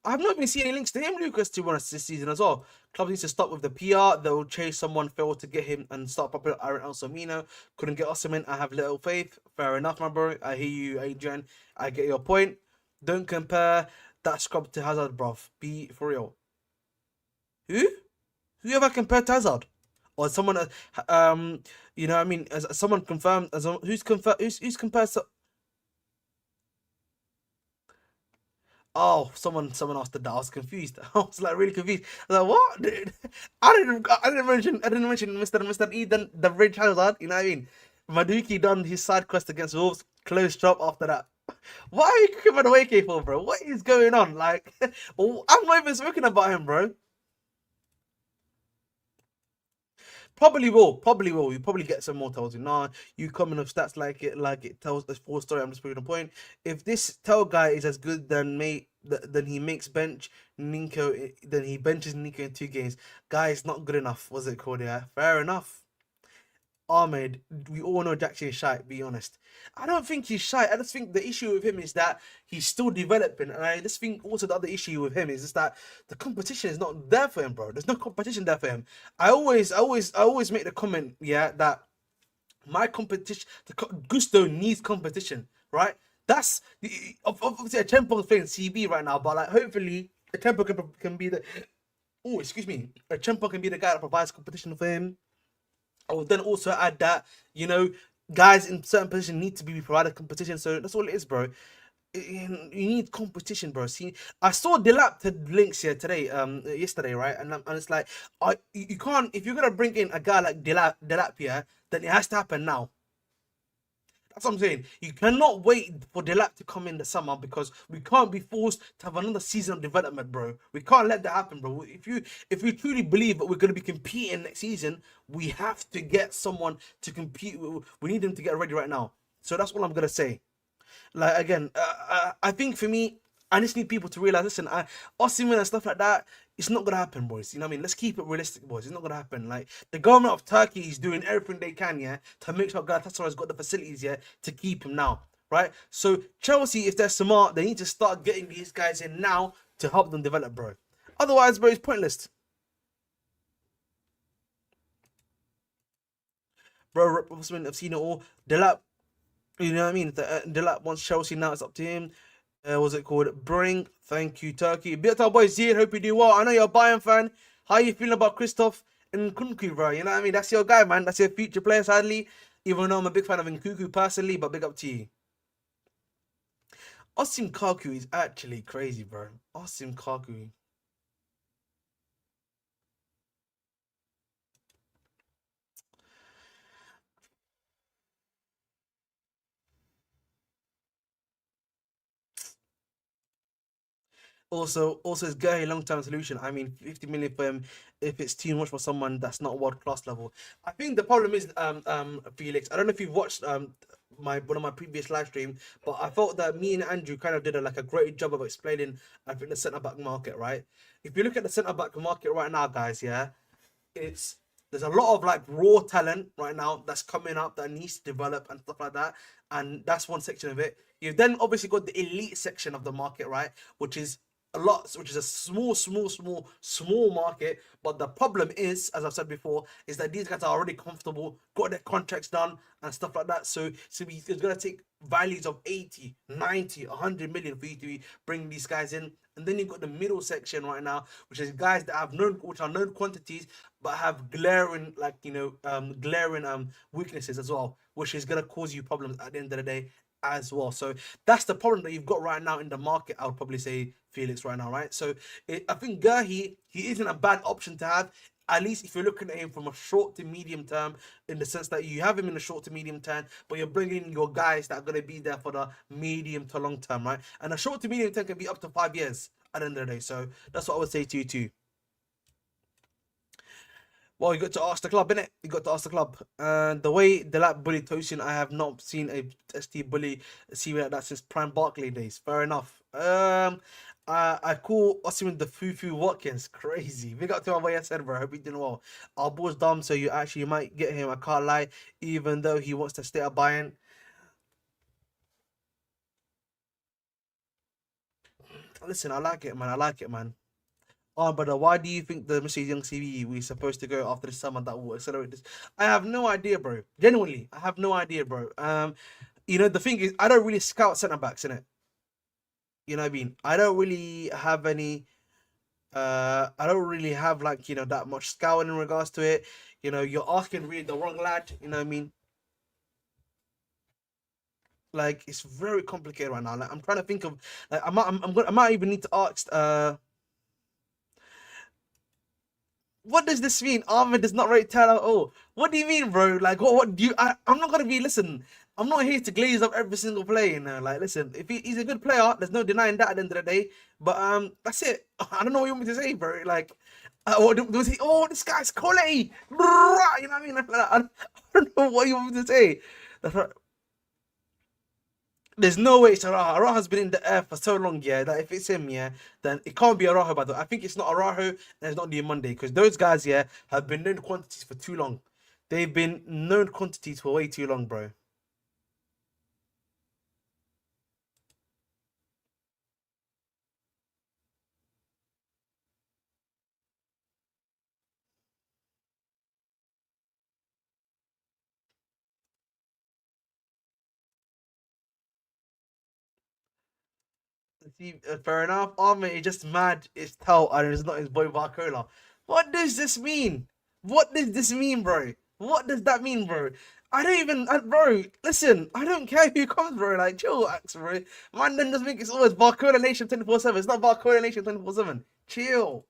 I've not even seen any links to him, Lucas, to be honest, this season as well. Club needs to stop with the PR. They'll chase someone, fail to get him, and start popping up Aaron Alsamino. Couldn't get Osimhen. I have little faith. Fair enough, my bro. I hear you, Adrian. I get your point. Don't compare that scrub to Hazard, bruv. Be for real. Who? Who have I compared to Hazard? Or someone, you know what I mean? As someone confirmed, who's confirmed, who's compared to. Oh, someone asked that. I was confused. I was like really confused. I was like, what, dude? I didn't mention Mr. E, then the Red Hazard. You know what I mean? Maduki done his side quest against Wolves. Closed shop after that. Why are you giving away K4, bro? What is going on? Like, I'm not even speaking about him, bro. Probably will. Probably will. You probably get some more tells you. Nah, you coming with stats like it tells a full story. I'm just proving a point. If this tell guy is as good then he makes bench Nico. Then he benches Nico in 2 games. Guy is not good enough. Was it called? Yeah, fair enough. Ahmed, we all know Jackson is shy, be honest. I don't think he's shy. I just think the issue with him is that he's still developing. And I just think also the other issue with him is just that the competition is not there for him, bro. There's no competition there for him. I always make the comment, yeah, that my competition, Gusto needs competition, right? That's obviously a tempo thing CB right now, but like hopefully a tempo can be the. Oh, excuse me. A tempo can be the guy that provides competition for him. I would then also add that, guys in certain positions need to be provided competition. So that's all it is, bro. You need competition, bro. See, I saw Delap links here today, yesterday, right? And it's like, you can't, if you're gonna bring in a guy like Delap here, then it has to happen now. That's what I'm saying. You cannot wait for Delap to come in the summer because we can't be forced to have another season of development, bro. We can't let that happen, bro. If we truly believe that we're going to be competing next season, we have to get someone to compete. We need them to get ready right now. So that's what I'm gonna say. Like again, I think for me, I just need people to realize. Listen, Osimhen and stuff like that, it's not gonna happen, boys. You know what I mean? Let's keep it realistic, boys. It's not gonna happen. Like the government of Turkey is doing everything they can, yeah, to make sure Galatasaray has got the facilities, yeah, to keep him now, right? So Chelsea, if they're smart, they need to start getting these guys in now to help them develop, bro. Otherwise, bro, it's pointless. Bro, I've seen it all. Delap You know what I mean? The lap wants Chelsea now. It's up to him. What's it called? Bring. Thank you, Turkey. Bit our boys here. Hope you do well. I know you're a Bayern fan. How you feeling about Christoph Nkunku, bro? You know what I mean? That's your guy, man. That's your future player, sadly. Even though I'm a big fan of Nkunku personally, but big up to you. Osim Kaku is actually crazy, bro. Osim Kaku. Also, it's Gurley long-term solution. I mean, 50 million for him, if it's too much for someone that's not world class level. I think the problem is, Felix. I don't know if you've watched my one of my previous live stream, but I felt that me and Andrew kind of did a great job of explaining. I think the centre back market, right? If you look at the centre back market right now, guys, yeah, it's there's a lot of like raw talent right now that's coming up that needs to develop and stuff like that, and that's one section of it. You've then obviously got the elite section of the market, right, which is a lot, which is a small market. But the problem is, as I've said before, is that these guys are already comfortable, got their contracts done and stuff like that. So it's gonna take values of 80, 90, 100 million for you to bring these guys in. And then you've got the middle section right now, which is guys that have known, which are known quantities, but have glaring, like, glaring weaknesses as well, which is gonna cause you problems at the end of the day as well. So that's the problem that you've got right now in the market. I would probably say, Felix, right now, right? So I think Gurley, he isn't a bad option to have. At least if you're looking at him from a short to medium term, in the sense that you have him in the short to medium term, but you're bringing your guys that are going to be there for the medium to long term, right? And a short to medium term can be up to 5 years at the end of the day. So that's what I would say to you too. Well, you got to ask the club, innit? You got to ask the club. And the way the lap bully Tosin, I have not seen a ST bully CV like that since Prime Barkley days. Fair enough. I call Osimhen the Fufu Watkins. Crazy. Big up to my boy I said, bro. Hope you doing well. Our boy's dumb, so you actually might get him. I can't lie. Even though he wants to stay at Bayern. Listen, I like it, man. I like it, man. Oh, brother, why do you think the Mr. Young CV we're supposed to go after the summer that will accelerate this? I have no idea, bro. Genuinely, I have no idea, bro. The thing is, I don't really scout centre backs in it. You know what I mean? I don't really have any. I don't really have like that much scouting in regards to it. You're asking really the wrong lad. You know what I mean? Like it's very complicated right now. Like I'm trying to think of. Like I might even need to ask. What does this mean? Ahmed does not rate 10 at all. What do you mean, bro? Like, what do you? I'm not gonna be. Listen, I'm not here to glaze up every single play. Like, listen, if he's a good player, there's no denying that at the end of the day. But that's it. I don't know what you want me to say, bro. Like, what was he? Oh, this guy's quality. You know what I mean? I don't know what you want me to say. That's right. There's no way it's Araha. Araha's been in the air for so long, yeah, that if it's him, yeah, then it can't be Araha, by the way. I think it's not Araho and it's not the Monday, because those guys, yeah, have been known quantities for too long. They've been known quantities for way too long, bro. See, fair enough. Ahmed is just mad. It's Tau and it's not his boy Barcola. What does this mean? What does this mean, bro? What does that mean, bro? I don't even, bro. Listen, I don't care who comes, bro. Like, chill, Axe, bro. Man, then just think it's always Barcola Nation 24/7. It's not Barcola Nation 24/7. Chill.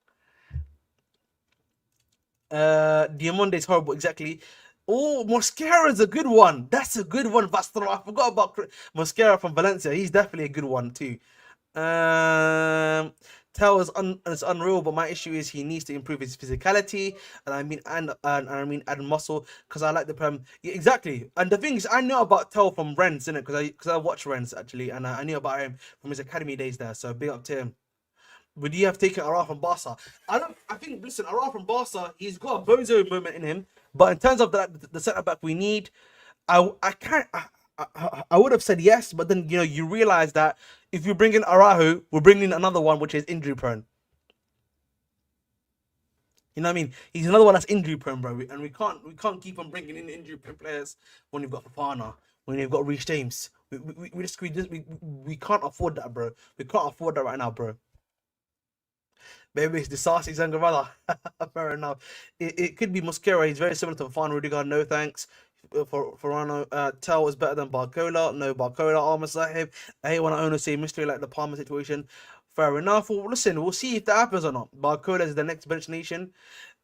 Diamonde is horrible, exactly. Oh, Mosquera's a good one. That's a good one, Vastro. I forgot about Mosquera from Valencia. He's definitely a good one too. Um, Tell is unreal, but my issue is he needs to improve his physicality, and I mean add muscle because I like the yeah, exactly. And the thing is, I know about Tell from Rennes, innit? Because I watch Rennes actually, and I knew about him from his academy days there. So big up to him. Would you have taken Araf from Barca? I don't. I think. Listen, Araf from Barca, he's got a bozo moment in him. But in terms of the centre back we need, I can't. I would have said yes, but then you realize that if you bring in Arahu, we're bringing in another one which is injury prone. You know what I mean? He's another one that's injury prone, bro. And we can't keep on bringing in injury prone players when you've got Fafana, when you've got Reece James. We can't afford that, bro. We can't afford that right now, bro. Maybe it's Disasi's younger brother. Fair enough. It could be Mosquera. He's very similar to Fafana Rudiger. No thanks. For Ferrano, Tell is better than Barcola. No Barcola. Armour Sahib. I hate when I only say mystery like the Palmer situation. Fair enough. Well, listen, we'll see if that happens or not. Barcola is the next bench nation.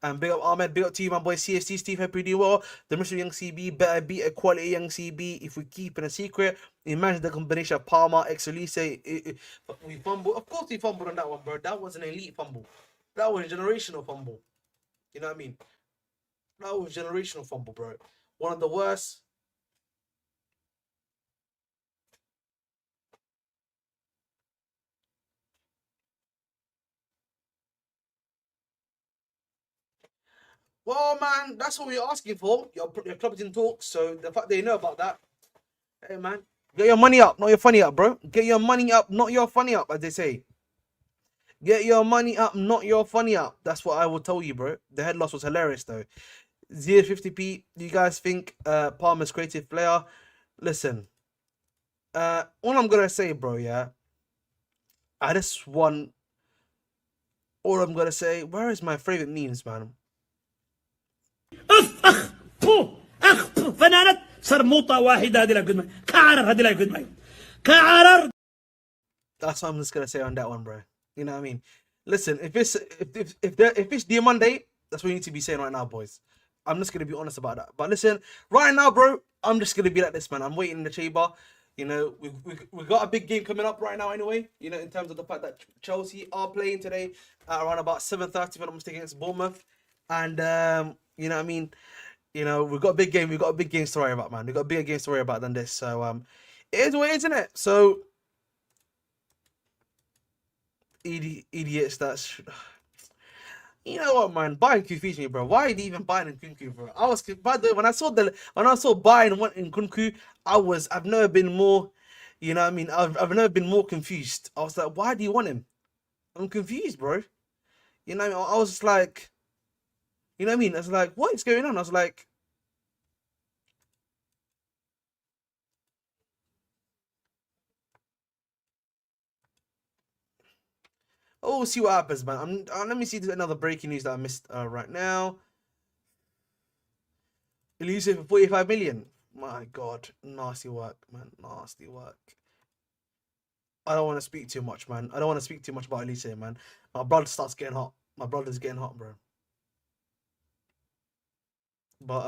And big up Ahmed, big up to you, my boy CFC Steve. Hope you do well. The mystery young CB better beat a quality young CB if we keep in a secret. Imagine the combination of Palmer, Exolise. We fumbled. Of course, we fumbled on that one, bro. That was an elite fumble. That was a generational fumble. You know what I mean? That was generational fumble, bro. One of the worst. Well, man, that's what we're asking for. Your club's in talks, so the fact they know about that. Hey, man, get your money up, not your funny up, bro. Get your money up, not your funny up, as they say. Get your money up, not your funny up. That's what I will tell you, bro. The head loss was hilarious, though. 050p, do you guys think Palmer's creative player? Listen, all I'm going to say, bro, yeah, I just want... All I'm going to say, where is my favorite memes, man? فنانة صرموطة واحدة هذه لا كعرر هذه لا كعرر. That's what I'm just gonna say on that one, bro. You know what I mean? Listen, if it's Diamante, that's what you need to be saying right now, boys. I'm just gonna be honest about that. But listen, right now, bro, I'm just gonna be like this, man. I'm waiting in the chamber. You know, we got a big game coming up right now, anyway. You know, in terms of the fact that Chelsea are playing today at around about 7:30, if I'm not mistaken, against Bournemouth. And you know what I mean? You know, we've got a big game. We've got a big game to worry about, man. We've got a bigger game to worry about than this. So it is what it is, isn't it? So idiots. That's, you know what, man. Bayern confused me, bro. Why did he even buy Nkunku, bro? I was, by the way, when I saw Bayern want Nkunku, I've never been more, you know what I mean? I've never been more confused. I was like, why do you want him? I'm confused, bro. You know what I mean? I was just like, you know what I mean? I was like, what is going on? I was like, oh, we'll see what happens, man. Let me see another breaking news that I missed right now. Elusive for 45 million. My God, nasty work, man. Nasty work. I don't want to speak too much, man. I don't want to speak too much about Elise, man. My blood starts getting hot. My brother's getting hot, bro. But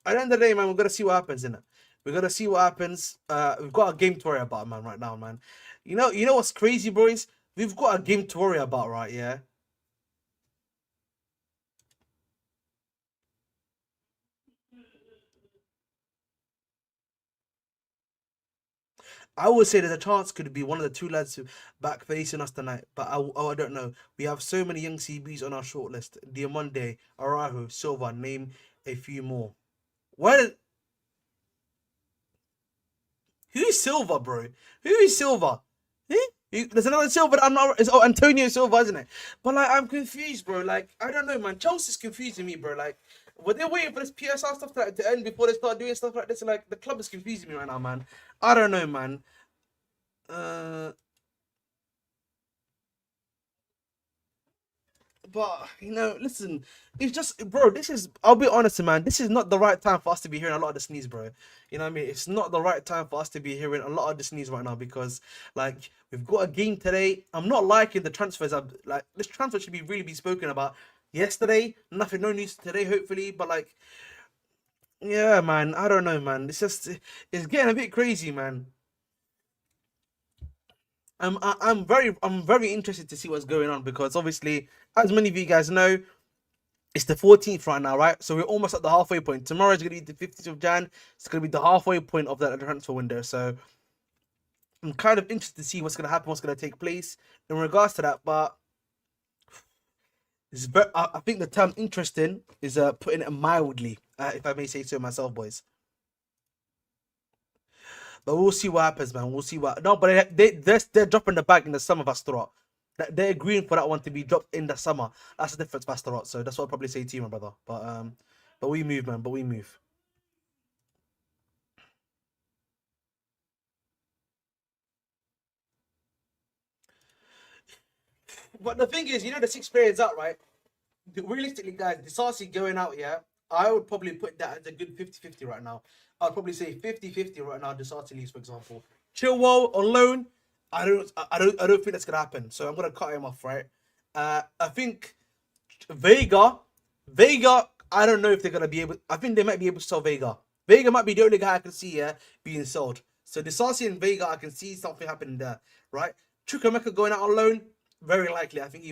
at the end of the day, man, we're gonna see what happens, innit? We're gonna see what happens. We've got a game to worry about, man, right now, man. You know what's crazy, boys? We've got a game to worry about, right? Yeah. I would say there's a chance could be one of the two lads back facing us tonight, but I don't know. We have so many young CBs on our shortlist: Diamande, Araujo, Silva, name a few more. Well, who's Silva, bro? Who is Silva? There's another Silva. I'm not. It's Antonio Silva, isn't it? But like, I'm confused, bro. Like, I don't know, man. Chelsea's confusing me, bro. Like, were they waiting for this PSR stuff to end before they start doing stuff like this? Like, the club is confusing me right now, man. I don't know, man. But you know, listen, it's just, bro. This is, I'll be honest, man. This is not the right time for us to be hearing a lot of the sneeze, bro. You know what I mean? It's not the right time for us to be hearing a lot of the sneeze right now because, like, we've got a game today. I'm not liking the transfers. Like, this transfer should be really be spoken about yesterday. Nothing, no news today, hopefully. But like, yeah, man. I don't know, man. It's just, it's getting a bit crazy, man. I'm very interested to see what's going on because obviously, as many of you guys know, it's the 14th right now, right? So we're almost at the halfway point. Tomorrow is going to be the 15th of Jan. It's going to be the halfway point of that transfer window. So I'm kind of interested to see what's going to happen, what's going to take place in regards to that. But it's I think the term interesting is putting it mildly, if I may say so myself, boys. But we'll see what happens, man. We'll see what. No, but they're dropping the bag in the summer, Vasterot. They're agreeing for that one to be dropped in the summer. That's the difference, Vasterot. So that's what I'll probably say to you, my brother. But we move, man. But we move. But the thing is, you know, the 6 players out, right? Realistically, guys, Disasi going out, yeah, I would probably put that as a good 50-50 right now. I'd probably say 50-50 right now. Disasi leaves, for example. Chilwell on loan. I don't think that's gonna happen. So I'm gonna cut him off, right? I think Veiga, Veiga. I don't know if they're gonna be able. I think they might be able to sell Veiga. Veiga might be the only guy I can see here being sold. So Disasi and Veiga, I can see something happening there, right? Chukwemeka going out on loan. Very likely. I think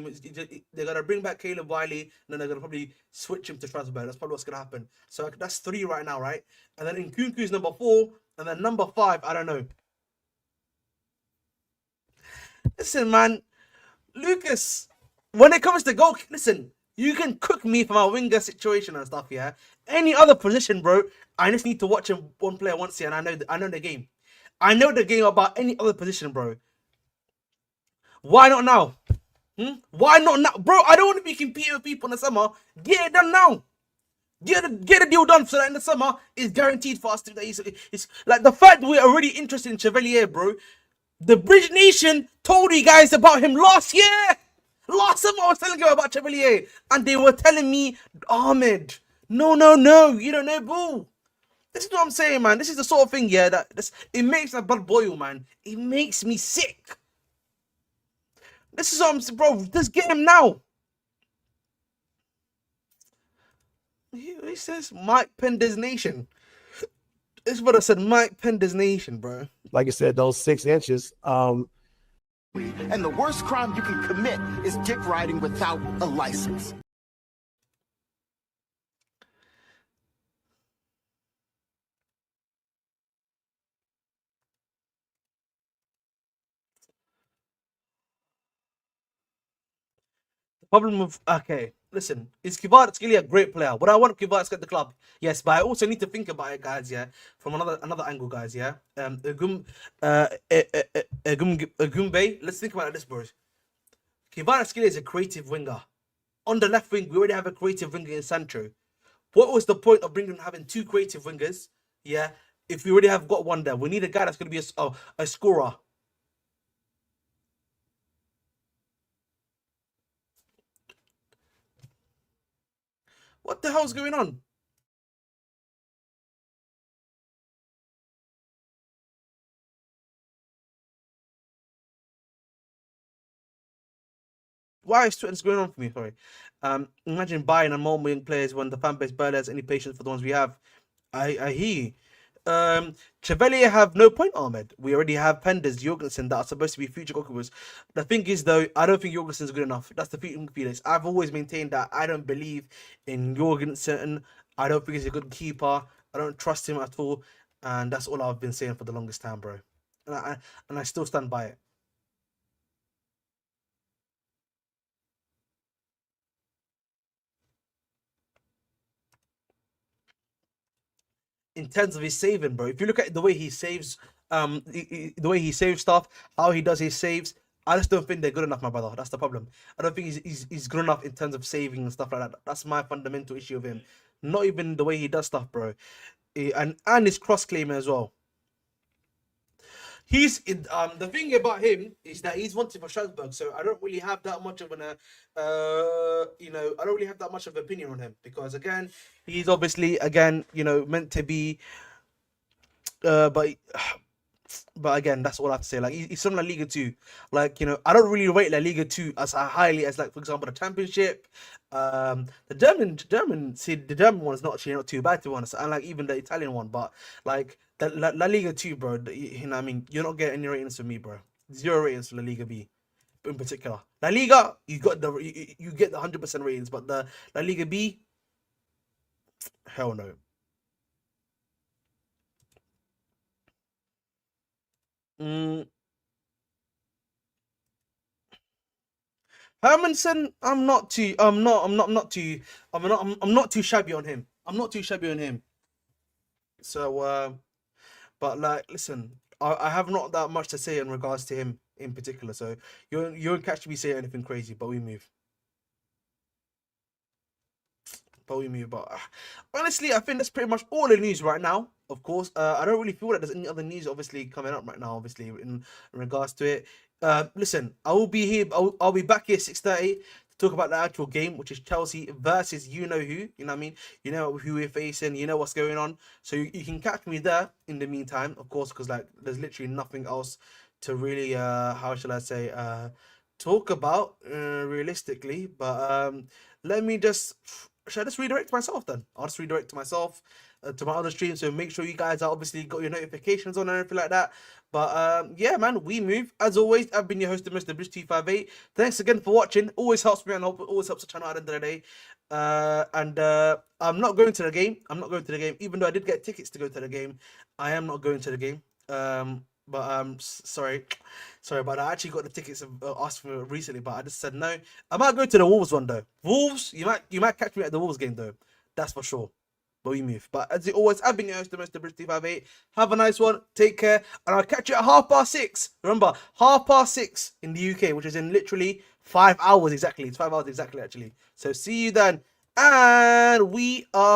they're going to bring back Caleb Wiley and then they're going to probably switch him to Strasbourg. That's probably what's going to happen. So that's 3 right now, right? And then Nkunku's number 4. And then number 5, I don't know. Listen, man. Lucas, when it comes to goal, listen, you can cook me for my winger situation and stuff, yeah? Any other position, bro, I just need to watch one player once here and I know the game. I know the game about any other position, bro. Why not now? Why not now? Bro, I don't want to be competing with people in the summer. Get it done now. Get the deal done so that in the summer it's guaranteed for us to. It's like the fact we're already interested in Chevalier, bro. The Bridge Nation told you guys about him last year. Last summer I was telling you about Chevalier. And they were telling me, Ahmed, no, you don't know, boo. This is what I'm saying, man. This is the sort of thing, yeah, it makes my blood boil, man. It makes me sick. This is what I'm saying, bro. Just get him now. He says Mike Pender's Nation. This is what I said, Mike Pender's Nation, bro. Like I said, those 6 inches. And the worst crime you can commit is dick riding without a license. Problem with listen, is Kvaratskhelia a great player? Would I want Kvaratskhelia at the club? Yes, but I also need to think about it, guys. Yeah, from another angle, guys. Yeah, Agumbe. Let's think about this, bros. Kvaratskhelia is a creative winger. On the left wing, we already have a creative winger in Sancho. What was the point of having 2 creative wingers? Yeah, if we already have got one there, we need a guy that's going to be a scorer. What the hell's going on? Why is Twitter's going on for me? Sorry. Imagine buying and molding players when the fan base barely has any patience for the ones we have. I hear you. Chevalier have no point, Ahmed. We already have Penders, Jorgensen that are supposed to be future goalkeepers. The thing is, though, I don't think Jorgensen's good enough. That's the Felix. I've always maintained that I don't believe in Jorgensen. I don't think he's a good keeper. I don't trust him at all. And that's all I've been saying for the longest time, bro. And I still stand by it. In terms of his saving, bro. If you look at the way he saves, the way he saves stuff, how he does his saves, I just don't think they're good enough, my brother. That's the problem. I don't think he's good enough in terms of saving and stuff like that. That's my fundamental issue with him. Not even the way he does stuff, bro. And his cross claiming as well. The thing about him is that he's wanted for Strasbourg, so I don't really have that much of I don't really have that much of an opinion on him because again, he's obviously meant to be, but again, that's all I have to say. Like he's from La Liga 2. Like, I don't really rate La Liga 2 as highly as, like, for example, the Championship. The German one is not too bad, to be honest, and like even the Italian one, but like the La Liga 2, bro, I mean, you're not getting any ratings from me, bro. 0 ratings for La Liga B in particular. La Liga, you get the 100% ratings, but the La Liga B, hell no. Hermanson, I'm not too shabby on him. I'm not too shabby on him. So, but like, listen, I have not that much to say in regards to him in particular. So you won't catch me saying anything crazy, but we move. But honestly, I think that's pretty much all the news right now. of course. I don't really feel like there's any other news obviously coming up right now, obviously in regards to it. Listen, I will be here. I'll be back here 6:30 to talk about the actual game, which is Chelsea versus you know who. You know what I mean? You know who we're facing. You know what's going on. So you can catch me there in the meantime, of course, because like there's literally nothing else to really how shall I say talk about realistically. But let me just. Should I just redirect to myself then? I'll just redirect to myself, to my other stream. So make sure you guys are obviously got your notifications on and everything like that. But yeah, man, we move. As always, I've been your host, Mr. Bridge T58. Thanks again for watching. Always helps me and always helps the channel at the end of the day. I'm not going to the game. I'm not going to the game, even though I did get tickets to go to the game. I am not going to the game. Sorry about that. I actually got the tickets asked for recently, but I just said no. I might go to the Wolves one though. Wolves, you might catch me at the Wolves game though. That's for sure. But we move. But as always, I've been your host, Mr. Bridge T58. Have a nice one. Take care, and I'll catch you at 6:30. Remember, 6:30 in the UK, which is in literally 5 hours exactly. It's 5 hours exactly actually. So see you then, and we are.